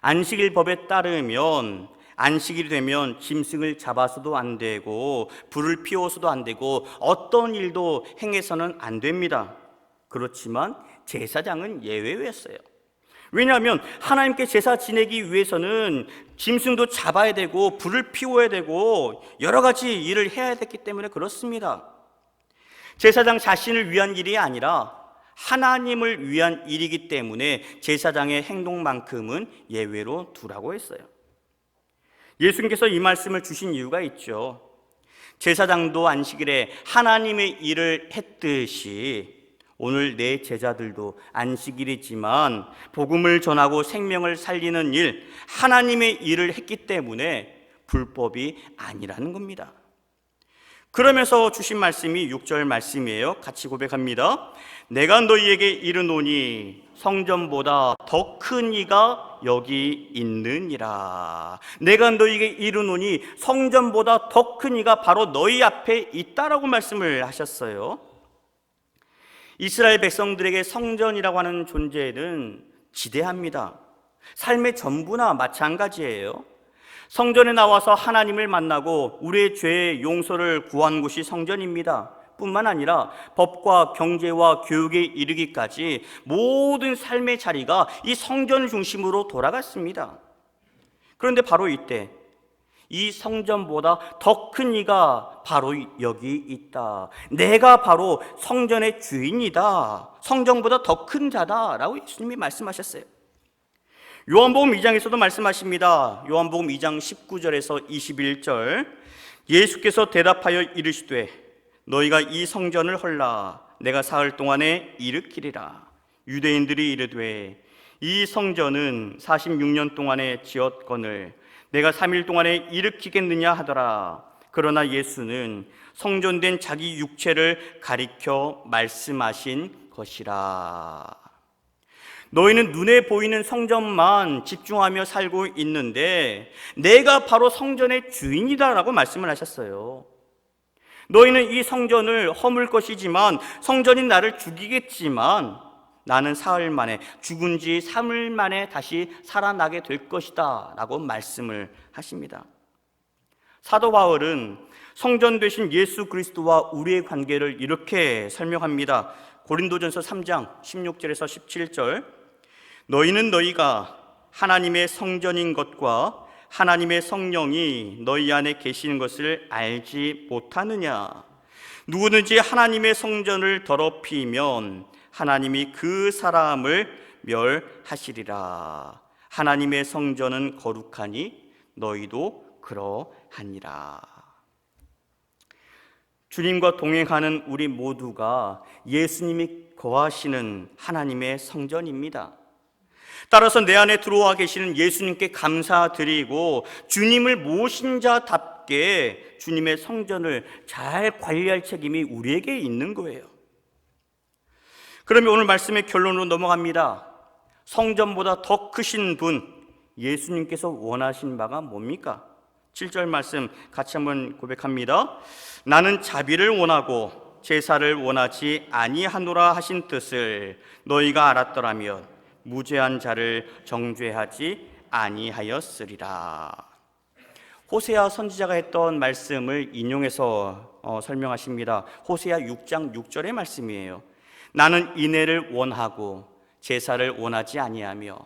안식일 법에 따르면 안식일이 되면 짐승을 잡아서도 안 되고 불을 피워서도 안 되고 어떤 일도 행해서는 안 됩니다. 그렇지만 제사장은 예외였어요. 왜냐하면 하나님께 제사 지내기 위해서는 짐승도 잡아야 되고 불을 피워야 되고 여러 가지 일을 해야 됐기 때문에 그렇습니다. 제사장 자신을 위한 일이 아니라 하나님을 위한 일이기 때문에 제사장의 행동만큼은 예외로 두라고 했어요. 예수님께서 이 말씀을 주신 이유가 있죠. 제사장도 안식일에 하나님의 일을 했듯이 오늘 내 제자들도 안식일이지만 복음을 전하고 생명을 살리는 일, 하나님의 일을 했기 때문에 불법이 아니라는 겁니다. 그러면서 주신 말씀이 6절 말씀이에요. 같이 고백합니다. 내가 너희에게 이르노니 성전보다 더 큰 이가 여기 있느니라. 내가 너희에게 이르노니 성전보다 더 큰 이가 바로 너희 앞에 있다라고 말씀을 하셨어요. 이스라엘 백성들에게 성전이라고 하는 존재는 지대합니다. 삶의 전부나 마찬가지예요. 성전에 나와서 하나님을 만나고 우리의 죄의 용서를 구한 곳이 성전입니다. 뿐만 아니라 법과 경제와 교육에 이르기까지 모든 삶의 자리가 이 성전 중심으로 돌아갔습니다. 그런데 바로 이때 이 성전보다 더 큰 이가 바로 여기 있다. 내가 바로 성전의 주인이다. 성전보다 더 큰 자다라고 예수님이 말씀하셨어요. 요한복음 2장에서도 말씀하십니다. 요한복음 2장 19절에서 21절, 예수께서 대답하여 이르시되 너희가 이 성전을 헐라 내가 사흘 동안에 일으키리라. 유대인들이 이르되 이 성전은 46년 동안에 지었거늘 내가 3일 동안에 일으키겠느냐 하더라. 그러나 예수는 성전된 자기 육체를 가리켜 말씀하신 것이라. 너희는 눈에 보이는 성전만 집중하며 살고 있는데 내가 바로 성전의 주인이다라고 말씀을 하셨어요. 너희는 이 성전을 허물 것이지만 성전이 나를 죽이겠지만 나는 사흘 만에, 죽은 지 3일 만에 다시 살아나게 될 것이다 라고 말씀을 하십니다. 사도 바울은 성전 되신 예수 그리스도와 우리의 관계를 이렇게 설명합니다. 고린도전서 3장 16절에서 17절, 너희는 너희가 하나님의 성전인 것과 하나님의 성령이 너희 안에 계시는 것을 알지 못하느냐? 누구든지 하나님의 성전을 더럽히면 하나님이 그 사람을 멸하시리라. 하나님의 성전은 거룩하니 너희도 그러하니라. 주님과 동행하는 우리 모두가 예수님이 거하시는 하나님의 성전입니다. 따라서 내 안에 들어와 계시는 예수님께 감사드리고 주님을 모신 자답게 주님의 성전을 잘 관리할 책임이 우리에게 있는 거예요. 그러면 오늘 말씀의 결론으로 넘어갑니다. 성전보다 더 크신 분, 예수님께서 원하신 바가 뭡니까? 7절 말씀 같이 한번 고백합니다. 나는 자비를 원하고 제사를 원하지 아니하노라 하신 뜻을 너희가 알았더라면 무죄한 자를 정죄하지 아니하였으리라. 호세아 선지자가 했던 말씀을 인용해서 설명하십니다. 호세아 6장 6절의 말씀이에요. 나는 인애를 원하고 제사를 원하지 아니하며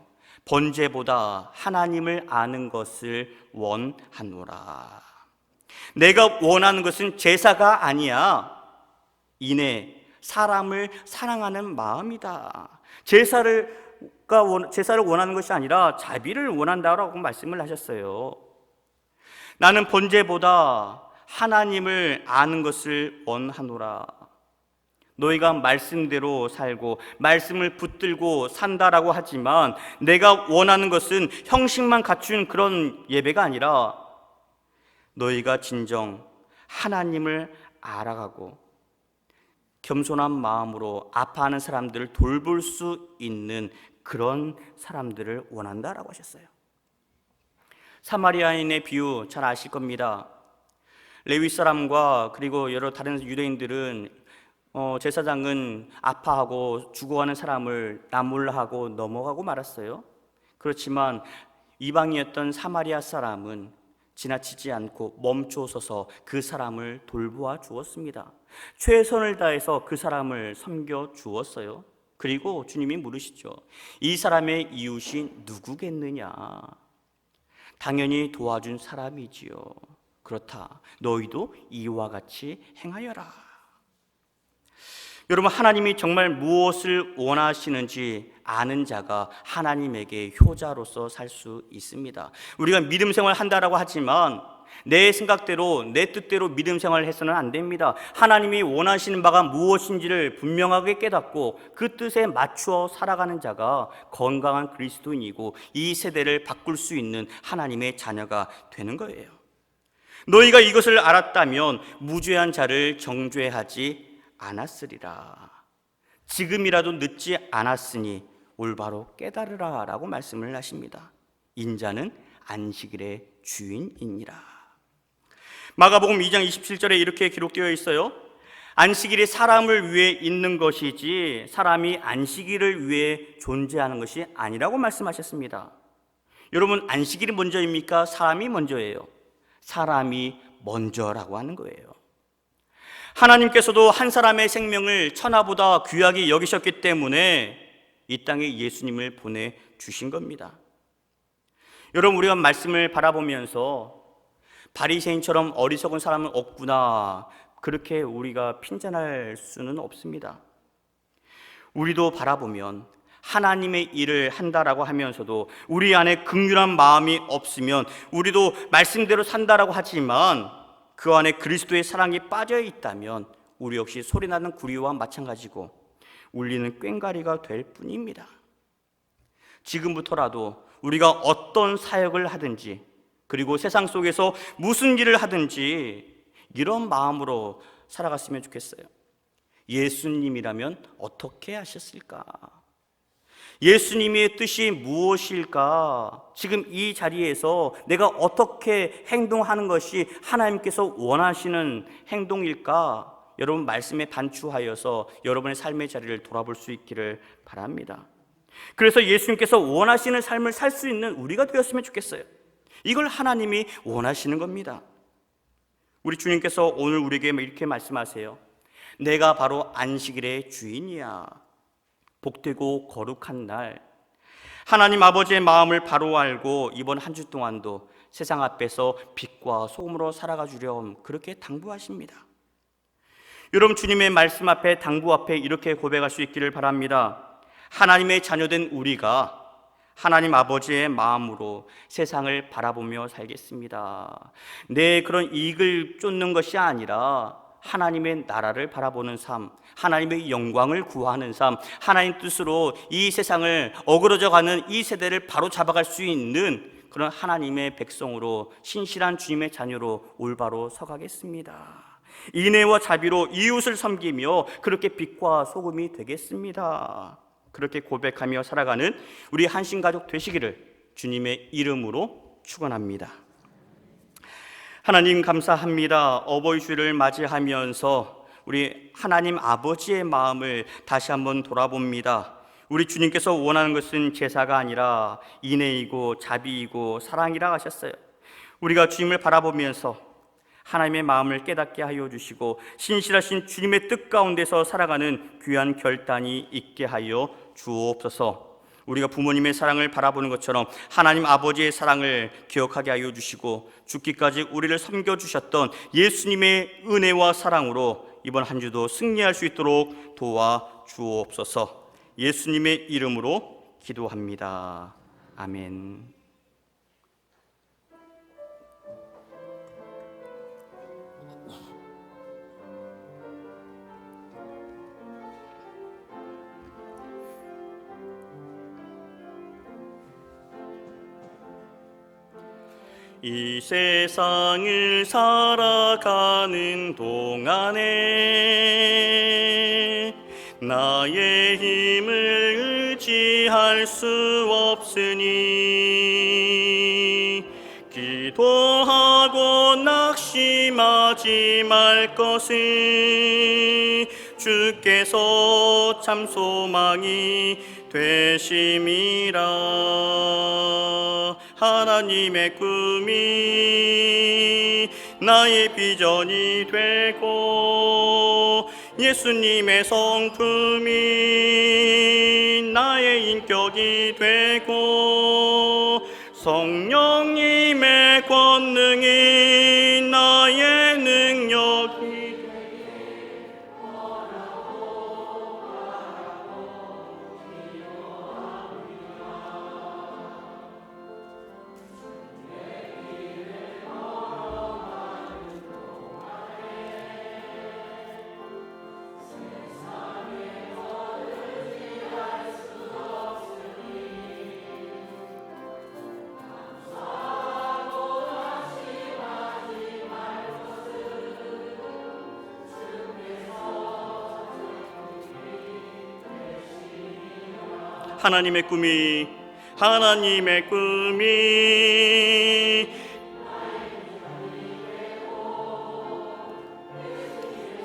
번제보다 하나님을 아는 것을 원하노라. 내가 원하는 것은 제사가 아니야. 인애, 사람을 사랑하는 마음이다. 제사를 원하는 것이 아니라 자비를 원한다라고 말씀을 하셨어요. 나는 번제보다 하나님을 아는 것을 원하노라. 너희가 말씀대로 살고 말씀을 붙들고 산다라고 하지만 내가 원하는 것은 형식만 갖춘 그런 예배가 아니라 너희가 진정 하나님을 알아가고 겸손한 마음으로 아파하는 사람들을 돌볼 수 있는 그런 사람들을 원한다라고 하셨어요. 사마리아인의 비유 잘 아실 겁니다. 레위 사람과 그리고 여러 다른 유대인들은 제사장은 아파하고 죽어가는 사람을 나무라하고 넘어가고 말았어요. 그렇지만 이방이었던 사마리아 사람은 지나치지 않고 멈춰서서 그 사람을 돌보아 주었습니다. 최선을 다해서 그 사람을 섬겨 주었어요. 그리고 주님이 물으시죠. 이 사람의 이웃이 누구겠느냐? 당연히 도와준 사람이지요. 그렇다. 너희도 이와 같이 행하여라. 여러분, 하나님이 정말 무엇을 원하시는지 아는 자가 하나님에게 효자로서 살 수 있습니다. 우리가 믿음 생활 한다라고 하지만 내 생각대로 내 뜻대로 믿음 생활을 해서는 안 됩니다. 하나님이 원하시는 바가 무엇인지를 분명하게 깨닫고 그 뜻에 맞추어 살아가는 자가 건강한 그리스도인이고 이 세대를 바꿀 수 있는 하나님의 자녀가 되는 거예요. 너희가 이것을 알았다면 무죄한 자를 정죄하지 않았으리라. 지금이라도 늦지 않았으니 올바로 깨달으라 라고 말씀을 하십니다. 인자는 안식일의 주인이니라. 마가복음 2장 27절에 이렇게 기록되어 있어요. 안식일이 사람을 위해 있는 것이지 사람이 안식일을 위해 존재하는 것이 아니라고 말씀하셨습니다. 여러분, 안식일이 먼저입니까? 사람이 먼저예요? 사람이 먼저라고 하는 거예요. 하나님께서도 한 사람의 생명을 천하보다 귀하게 여기셨기 때문에 이 땅에 예수님을 보내주신 겁니다. 여러분, 우리가 말씀을 바라보면서 바리새인처럼 어리석은 사람은 없구나, 그렇게 우리가 핀잔할 수는 없습니다. 우리도 바라보면 하나님의 일을 한다라고 하면서도 우리 안에 긍휼한 마음이 없으면, 우리도 말씀대로 산다라고 하지만 그 안에 그리스도의 사랑이 빠져 있다면 우리 역시 소리나는 구리와 마찬가지고 울리는 꽹과리가 될 뿐입니다. 지금부터라도 우리가 어떤 사역을 하든지, 그리고 세상 속에서 무슨 일을 하든지 이런 마음으로 살아갔으면 좋겠어요. 예수님이라면 어떻게 하셨을까? 예수님의 뜻이 무엇일까? 지금 이 자리에서 내가 어떻게 행동하는 것이 하나님께서 원하시는 행동일까? 여러분, 말씀에 단추하여서 여러분의 삶의 자리를 돌아볼 수 있기를 바랍니다. 그래서 예수님께서 원하시는 삶을 살 수 있는 우리가 되었으면 좋겠어요. 이걸 하나님이 원하시는 겁니다. 우리 주님께서 오늘 우리에게 이렇게 말씀하세요. 내가 바로 안식일의 주인이야. 복되고 거룩한 날, 하나님 아버지의 마음을 바로 알고 이번 한 주 동안도 세상 앞에서 빛과 소금으로 살아가 주렴, 그렇게 당부하십니다. 여러분, 주님의 말씀 앞에, 당부 앞에 이렇게 고백할 수 있기를 바랍니다. 하나님의 자녀된 우리가 하나님 아버지의 마음으로 세상을 바라보며 살겠습니다. 내 그런 이익을 쫓는 것이 아니라 하나님의 나라를 바라보는 삶, 하나님의 영광을 구하는 삶, 하나님 뜻으로 이 세상을 어그러져가는 이 세대를 바로 잡아갈 수 있는 그런 하나님의 백성으로, 신실한 주님의 자녀로 올바로 서가겠습니다. 인애와 자비로 이웃을 섬기며 그렇게 빛과 소금이 되겠습니다. 그렇게 고백하며 살아가는 우리 한신가족 되시기를 주님의 이름으로 축원합니다. 하나님, 감사합니다. 어버이 주일을 맞이하면서 우리 하나님 아버지의 마음을 다시 한번 돌아봅니다. 우리 주님께서 원하는 것은 제사가 아니라 인애이고 자비이고 사랑이라 하셨어요. 우리가 주님을 바라보면서 하나님의 마음을 깨닫게 하여 주시고 신실하신 주님의 뜻 가운데서 살아가는 귀한 결단이 있게 하여 주옵소서. 우리가 부모님의 사랑을 바라보는 것처럼 하나님 아버지의 사랑을 기억하게 하여 주시고 죽기까지 우리를 섬겨주셨던 예수님의 은혜와 사랑으로 이번 한 주도 승리할 수 있도록 도와주옵소서. 예수님의 이름으로 기도합니다. 아멘. 이 세상을 살아가는 동안에 나의 힘을 의지할 수 없으니 기도하고 낙심하지 말 것을 주께서 참 소망이 되심이라. 하나님의 꿈이 나의 비전이 되고 예수님의 성품이 나의 인격이 되고 성령님의 권능이 나의 능력이 하나님의 꿈이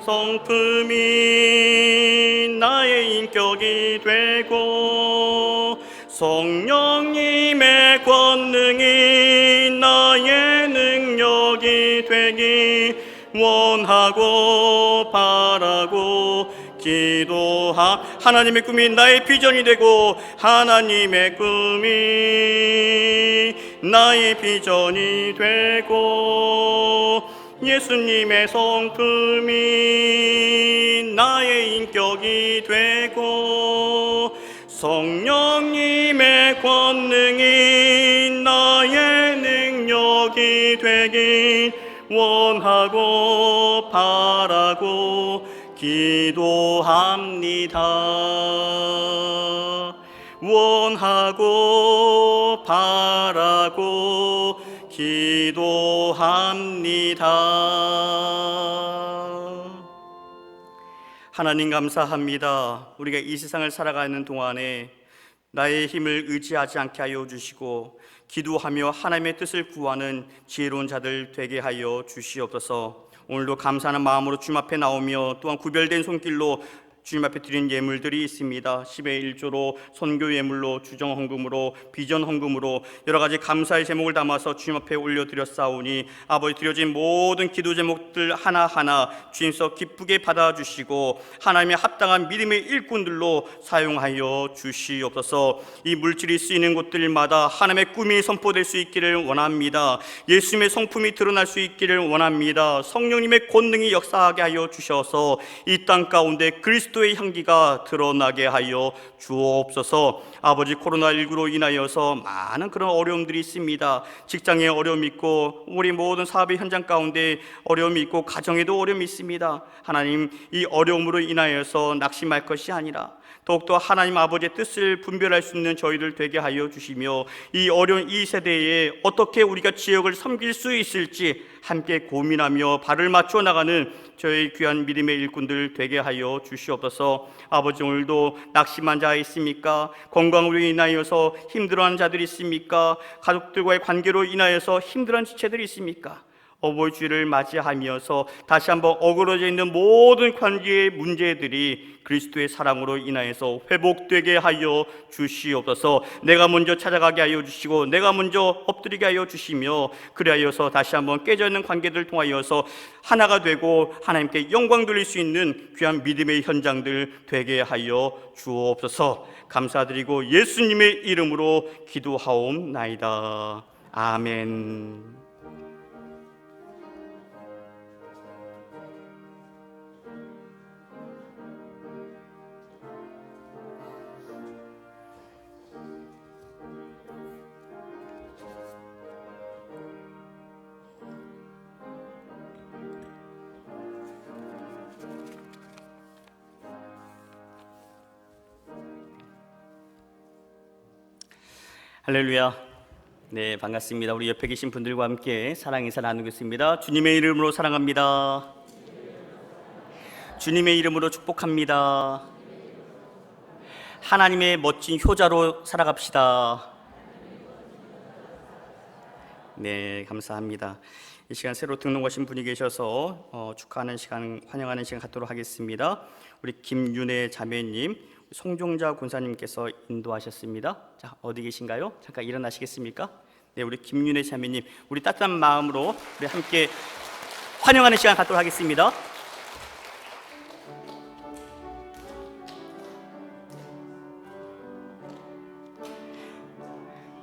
성품이 나의 인격이 되고 성령님의 권능 되기 원하고 바라고 하나님의 꿈이 나의 비전이 되고 하나님의 꿈이 나의 비전이 되고 예수님의 성품이 나의 인격이 되고 성령님의 권능이 나의 능력이 되길 원하고 바라고 기도합니다. 원하고 바라고 기도합니다. 하나님 감사합니다. 우리가 이 세상을 살아가는 동안에 나의 힘을 의지하지 않게 하여 주시고 기도하며 하나님의 뜻을 구하는 지혜로운 자들 되게 하여 주시옵소서. 오늘도 감사하는 마음으로 주님 앞에 나오며 또한 구별된 손길로 주님 앞에 드린 예물들이 있습니다. 10의 1조로 선교 예물로 주정 헌금으로 비전 헌금으로 여러 가지 감사의 제목을 담아서 주님 앞에 올려드렸사오니 아버지 드려진 모든 기도 제목들 하나하나 주님께서 기쁘게 받아주시고 하나님의 합당한 믿음의 일꾼들로 사용하여 주시옵소서. 이 물질이 쓰이는 곳들마다 하나님의 꿈이 선포될 수 있기를 원합니다. 예수님의 성품이 드러날 수 있기를 원합니다. 성령님의 권능이 역사하게 하여 주셔서 이 땅 가운데 그리스도의 향기가 드러나게 하여 주옵소서. 아버지 코로나19로 인하여서 많은 그런 어려움들이 있습니다. 직장에 어려움이 있고 우리 모든 사업의 현장 가운데 어려움이 있고 가정에도 어려움이 있습니다. 하나님 이 어려움으로 인하여서 낙심할 것이 아니라 더욱더 하나님 아버지의 뜻을 분별할 수 있는 저희들 되게 하여 주시며 이 어려운 이 세대에 어떻게 우리가 지역을 섬길 수 있을지 함께 고민하며 발을 맞춰 나가는 저희 귀한 믿음의 일꾼들 되게 하여 주시옵소서. 아버지 오늘도 낙심한 자 있습니까? 건강으로 인하여서 힘들어하는 자들이 있습니까? 가족들과의 관계로 인하여서 힘들어하는 지체들이 있습니까? 어버이 주일을 맞이하면서 다시 한번 어그러져 있는 모든 관계의 문제들이 그리스도의 사랑으로 인하여서 회복되게 하여 주시옵소서. 내가 먼저 찾아가게 하여 주시고 내가 먼저 엎드리게 하여 주시며 그리하여서 다시 한번 깨져 있는 관계들을 통하여서 하나가 되고 하나님께 영광 돌릴 수 있는 귀한 믿음의 현장들 되게 하여 주옵소서. 감사드리고 예수님의 이름으로 기도하옵나이다. 아멘. 할렐루야. 네, 반갑습니다. 우리 옆에 계신 분들과 함께 사랑 인사 나누겠습니다. 주님의 이름으로 사랑합니다. 주님의 이름으로 축복합니다. 하나님의 멋진 효자로 살아갑시다. 네, 감사합니다. 이 시간 새로 등록하신 분이 계셔서 축하하는 시간, 환영하는 시간 갖도록 하겠습니다. 우리 김윤혜 자매님, 송종자 권사님께서 인도하셨습니다. 자, 어디 계신가요? 잠깐 일어나시겠습니까? 네, 우리 김윤혜 자매님, 우리 따뜻한 마음으로 우리 함께 환영하는 시간 갖도록 하겠습니다.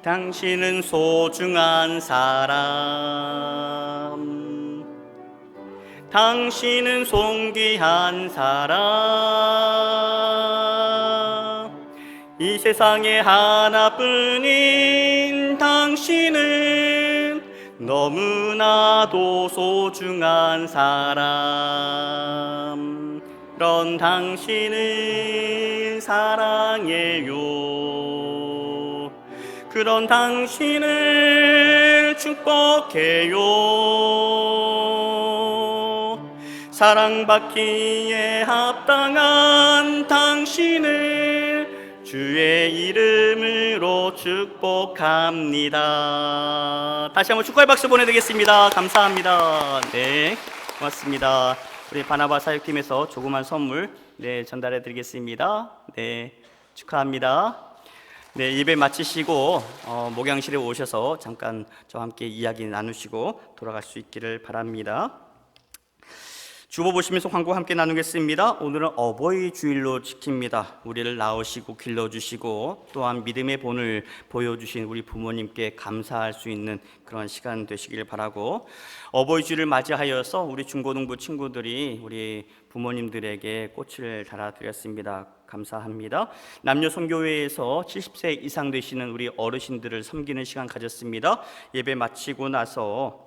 당신은 소중한 사람, 당신은 존귀한 사람, 이 세상에 하나뿐인 당신은 너무나도 소중한 사람. 그런 당신을 사랑해요. 그런 당신을 축복해요. 사랑받기에 합당한 당신을 주의 이름으로 축복합니다. 다시 한번 축하의 박수 보내드리겠습니다. 감사합니다. 네, 고맙습니다. 우리 바나바 사역팀에서 조그만 선물 전달해 드리겠습니다. 네, 축하합니다. 네, 예배 마치시고 목양실에 오셔서 잠깐 저와 함께 이야기 나누시고 돌아갈 수 있기를 바랍니다. 주보 보시면서 광고 함께 나누겠습니다. 오늘은 어버이 주일로 지킵니다. 우리를 낳으시고 길러주시고 또한 믿음의 본을 보여주신 우리 부모님께 감사할 수 있는 그런 시간 되시길 바라고, 어버이 주일을 맞이하여서 우리 중고등부 친구들이 우리 부모님들에게 꽃을 달아드렸습니다. 감사합니다. 남녀 선교회에서 70세 이상 되시는 우리 어르신들을 섬기는 시간 가졌습니다. 예배 마치고 나서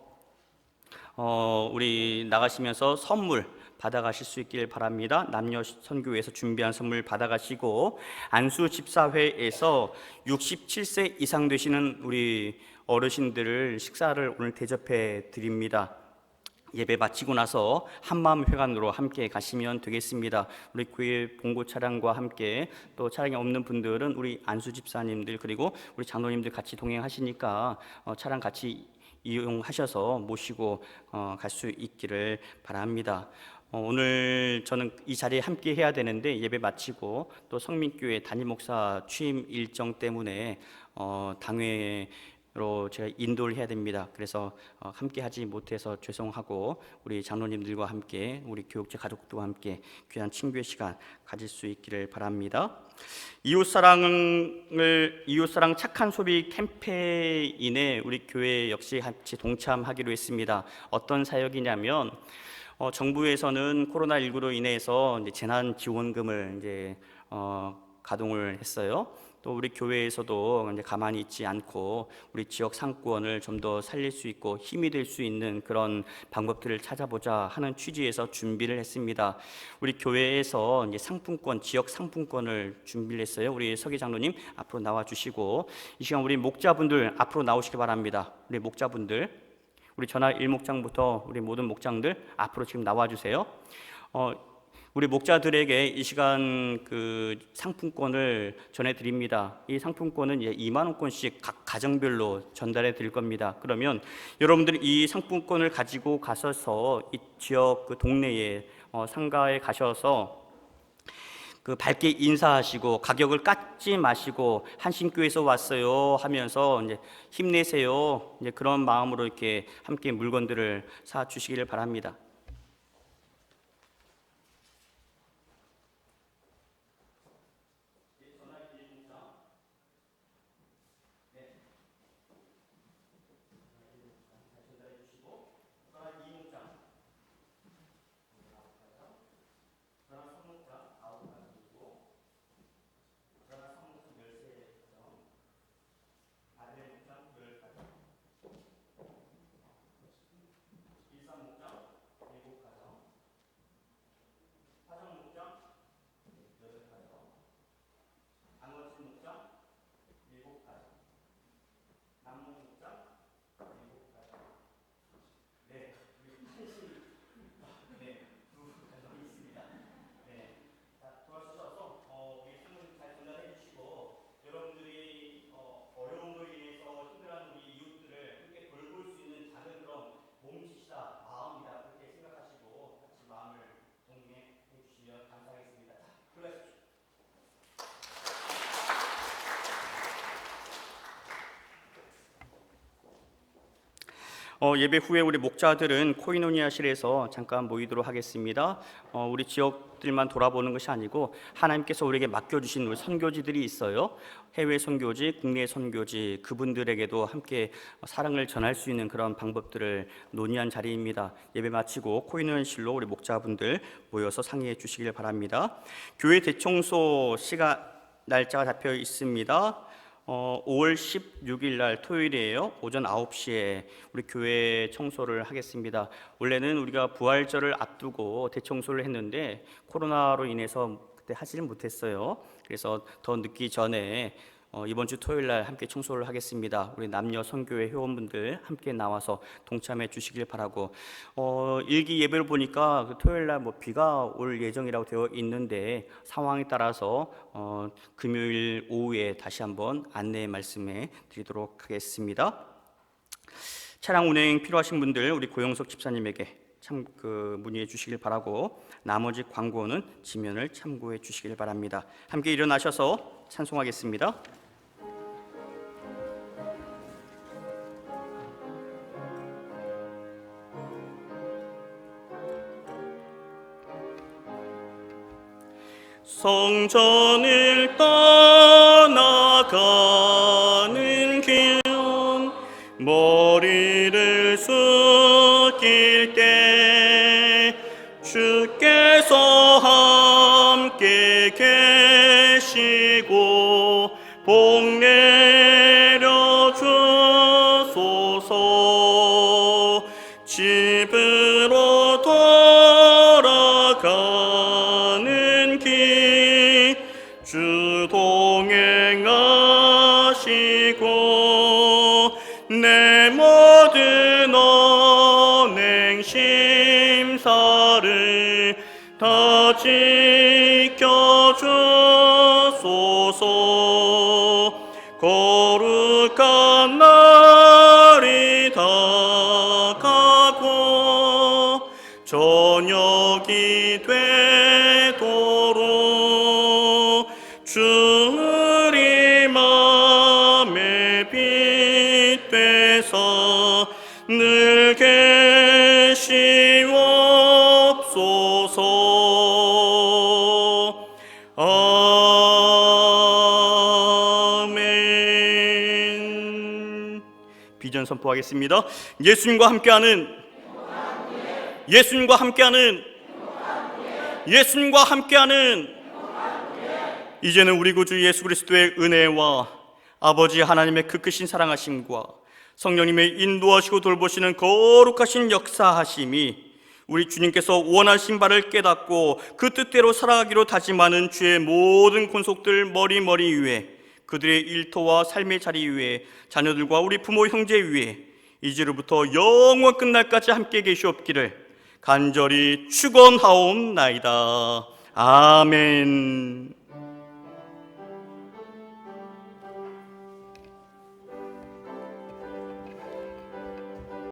우리 나가시면서 선물 받아가실 수 있길 바랍니다. 남녀 선교회에서 준비한 선물 받아가시고, 안수 집사회에서 67세 이상 되시는 우리 어르신들을 식사를 오늘 대접해 드립니다. 예배 마치고 나서 한마음 회관으로 함께 가시면 되겠습니다. 우리 교회 봉고 차량과 함께, 또 차량이 없는 분들은 우리 안수 집사님들 그리고 우리 장로님들 같이 동행하시니까 차량 같이 이용하셔서 모시고 갈 수 있기를 바랍니다. 오늘 저는 이 자리에 함께 해야 되는데 예배 마치고 또 성민교회 담임 목사 취임 일정 때문에 당회로 제가 인도를 해야 됩니다. 그래서 함께 하지 못해서 죄송하고, 우리 장로님들과 함께 우리 교육자 가족들과 함께 귀한 친구의 시간 가질 수 있기를 바랍니다. 이웃사랑 착한 소비 캠페인에 우리 교회 역시 같이 동참하기로 했습니다. 어떤 사역이냐면 정부에서는 코로나19로 인해서 이제 재난지원금을 이제 가동을 했어요. 또 우리 교회에서도 이제 가만히 있지 않고 우리 지역 상권을 좀 더 살릴 수 있고 힘이 될 수 있는 그런 방법들을 찾아보자 하는 취지에서 준비를 했습니다. 우리 교회에서 이제 상품권, 지역 상품권을 준비를 했어요. 우리 서기 장로님 앞으로 나와 주시고, 이 시간 우리 목자분들 앞으로 나오시기 바랍니다. 우리 목자분들, 우리 전화 일목장부터 우리 모든 목장들 앞으로 지금 나와 주세요. 우리 목자들에게 이 시간 그 상품권을 전해드립니다. 이 상품권은 2만 원권씩 각 가정별로 전달해 드릴 겁니다. 그러면 여러분들이 이 상품권을 가지고 가셔서 이 지역 그 동네에 상가에 가셔서 그 밝게 인사하시고, 가격을 깎지 마시고 한신교에서 왔어요 하면서 이제 힘내세요, 이제 그런 마음으로 이렇게 함께 물건들을 사 주시기를 바랍니다. 예배 후에 우리 목자들은 코이노니아실에서 잠깐 모이도록 하겠습니다. 우리 지역들만 돌아보는 것이 아니고 하나님께서 우리에게 맡겨주신 우리 선교지들이 있어요. 해외 선교지, 국내 선교지, 그분들에게도 함께 사랑을 전할 수 있는 그런 방법들을 논의한 자리입니다. 예배 마치고 코이노니아실로 우리 목자분들 모여서 상의해 주시길 바랍니다. 교회 대청소 시간 날짜가 잡혀 있습니다. 5월 16일 날 토요일이에요. 오전 9시에 우리 교회 청소를 하겠습니다. 원래는 우리가 부활절을 앞두고 대청소를 했는데 코로나로 인해서 그때 하지는 못했어요. 그래서 더 늦기 전에 이번 주 토요일 날 함께 청소를 하겠습니다. 우리 남녀 선교회 회원분들 함께 나와서 동참해 주시길 바라고, 일기 예배를 보니까 그 토요일 날 비가 올 예정이라고 되어 있는데 상황에 따라서 금요일 오후에 다시 한번 안내 말씀해 드리도록 하겠습니다. 차량 운행 필요하신 분들 우리 고영석 집사님에게 문의해 주시길 바라고, 나머지 광고는 지면을 참고해 주시길 바랍니다. 함께 일어나셔서 찬송하겠습니다. 성전을 떠나가는 길 머리를 숙일 때 주께서 함께 계시고 복 내려 주소서. 집으로 돌아가는 길 주 동행하시고 내 모든 언행 심사를 다 지켜주소서. 거룩한 날이 다가고 저녁이 되도록 주의 맘에 빛 되사 늘 계시옵소서. 아멘. 비전 선포하겠습니다. 예수님과 함께하는 예수님과 함께하는 이제는 우리 구주 예수 그리스도의 은혜와 아버지 하나님의 그 크신 사랑하심과 성령님의 인도하시고 돌보시는 거룩하신 역사하심이 우리 주님께서 원하신 바를 깨닫고 그 뜻대로 살아가기로 다짐하는 주의 모든 권속들 머리 위에, 그들의 일터와 삶의 자리 위에, 자녀들과 우리 부모 형제 위에 이제로부터 영원 끝날까지 함께 계시옵기를 간절히 축원하옵나이다. 아멘.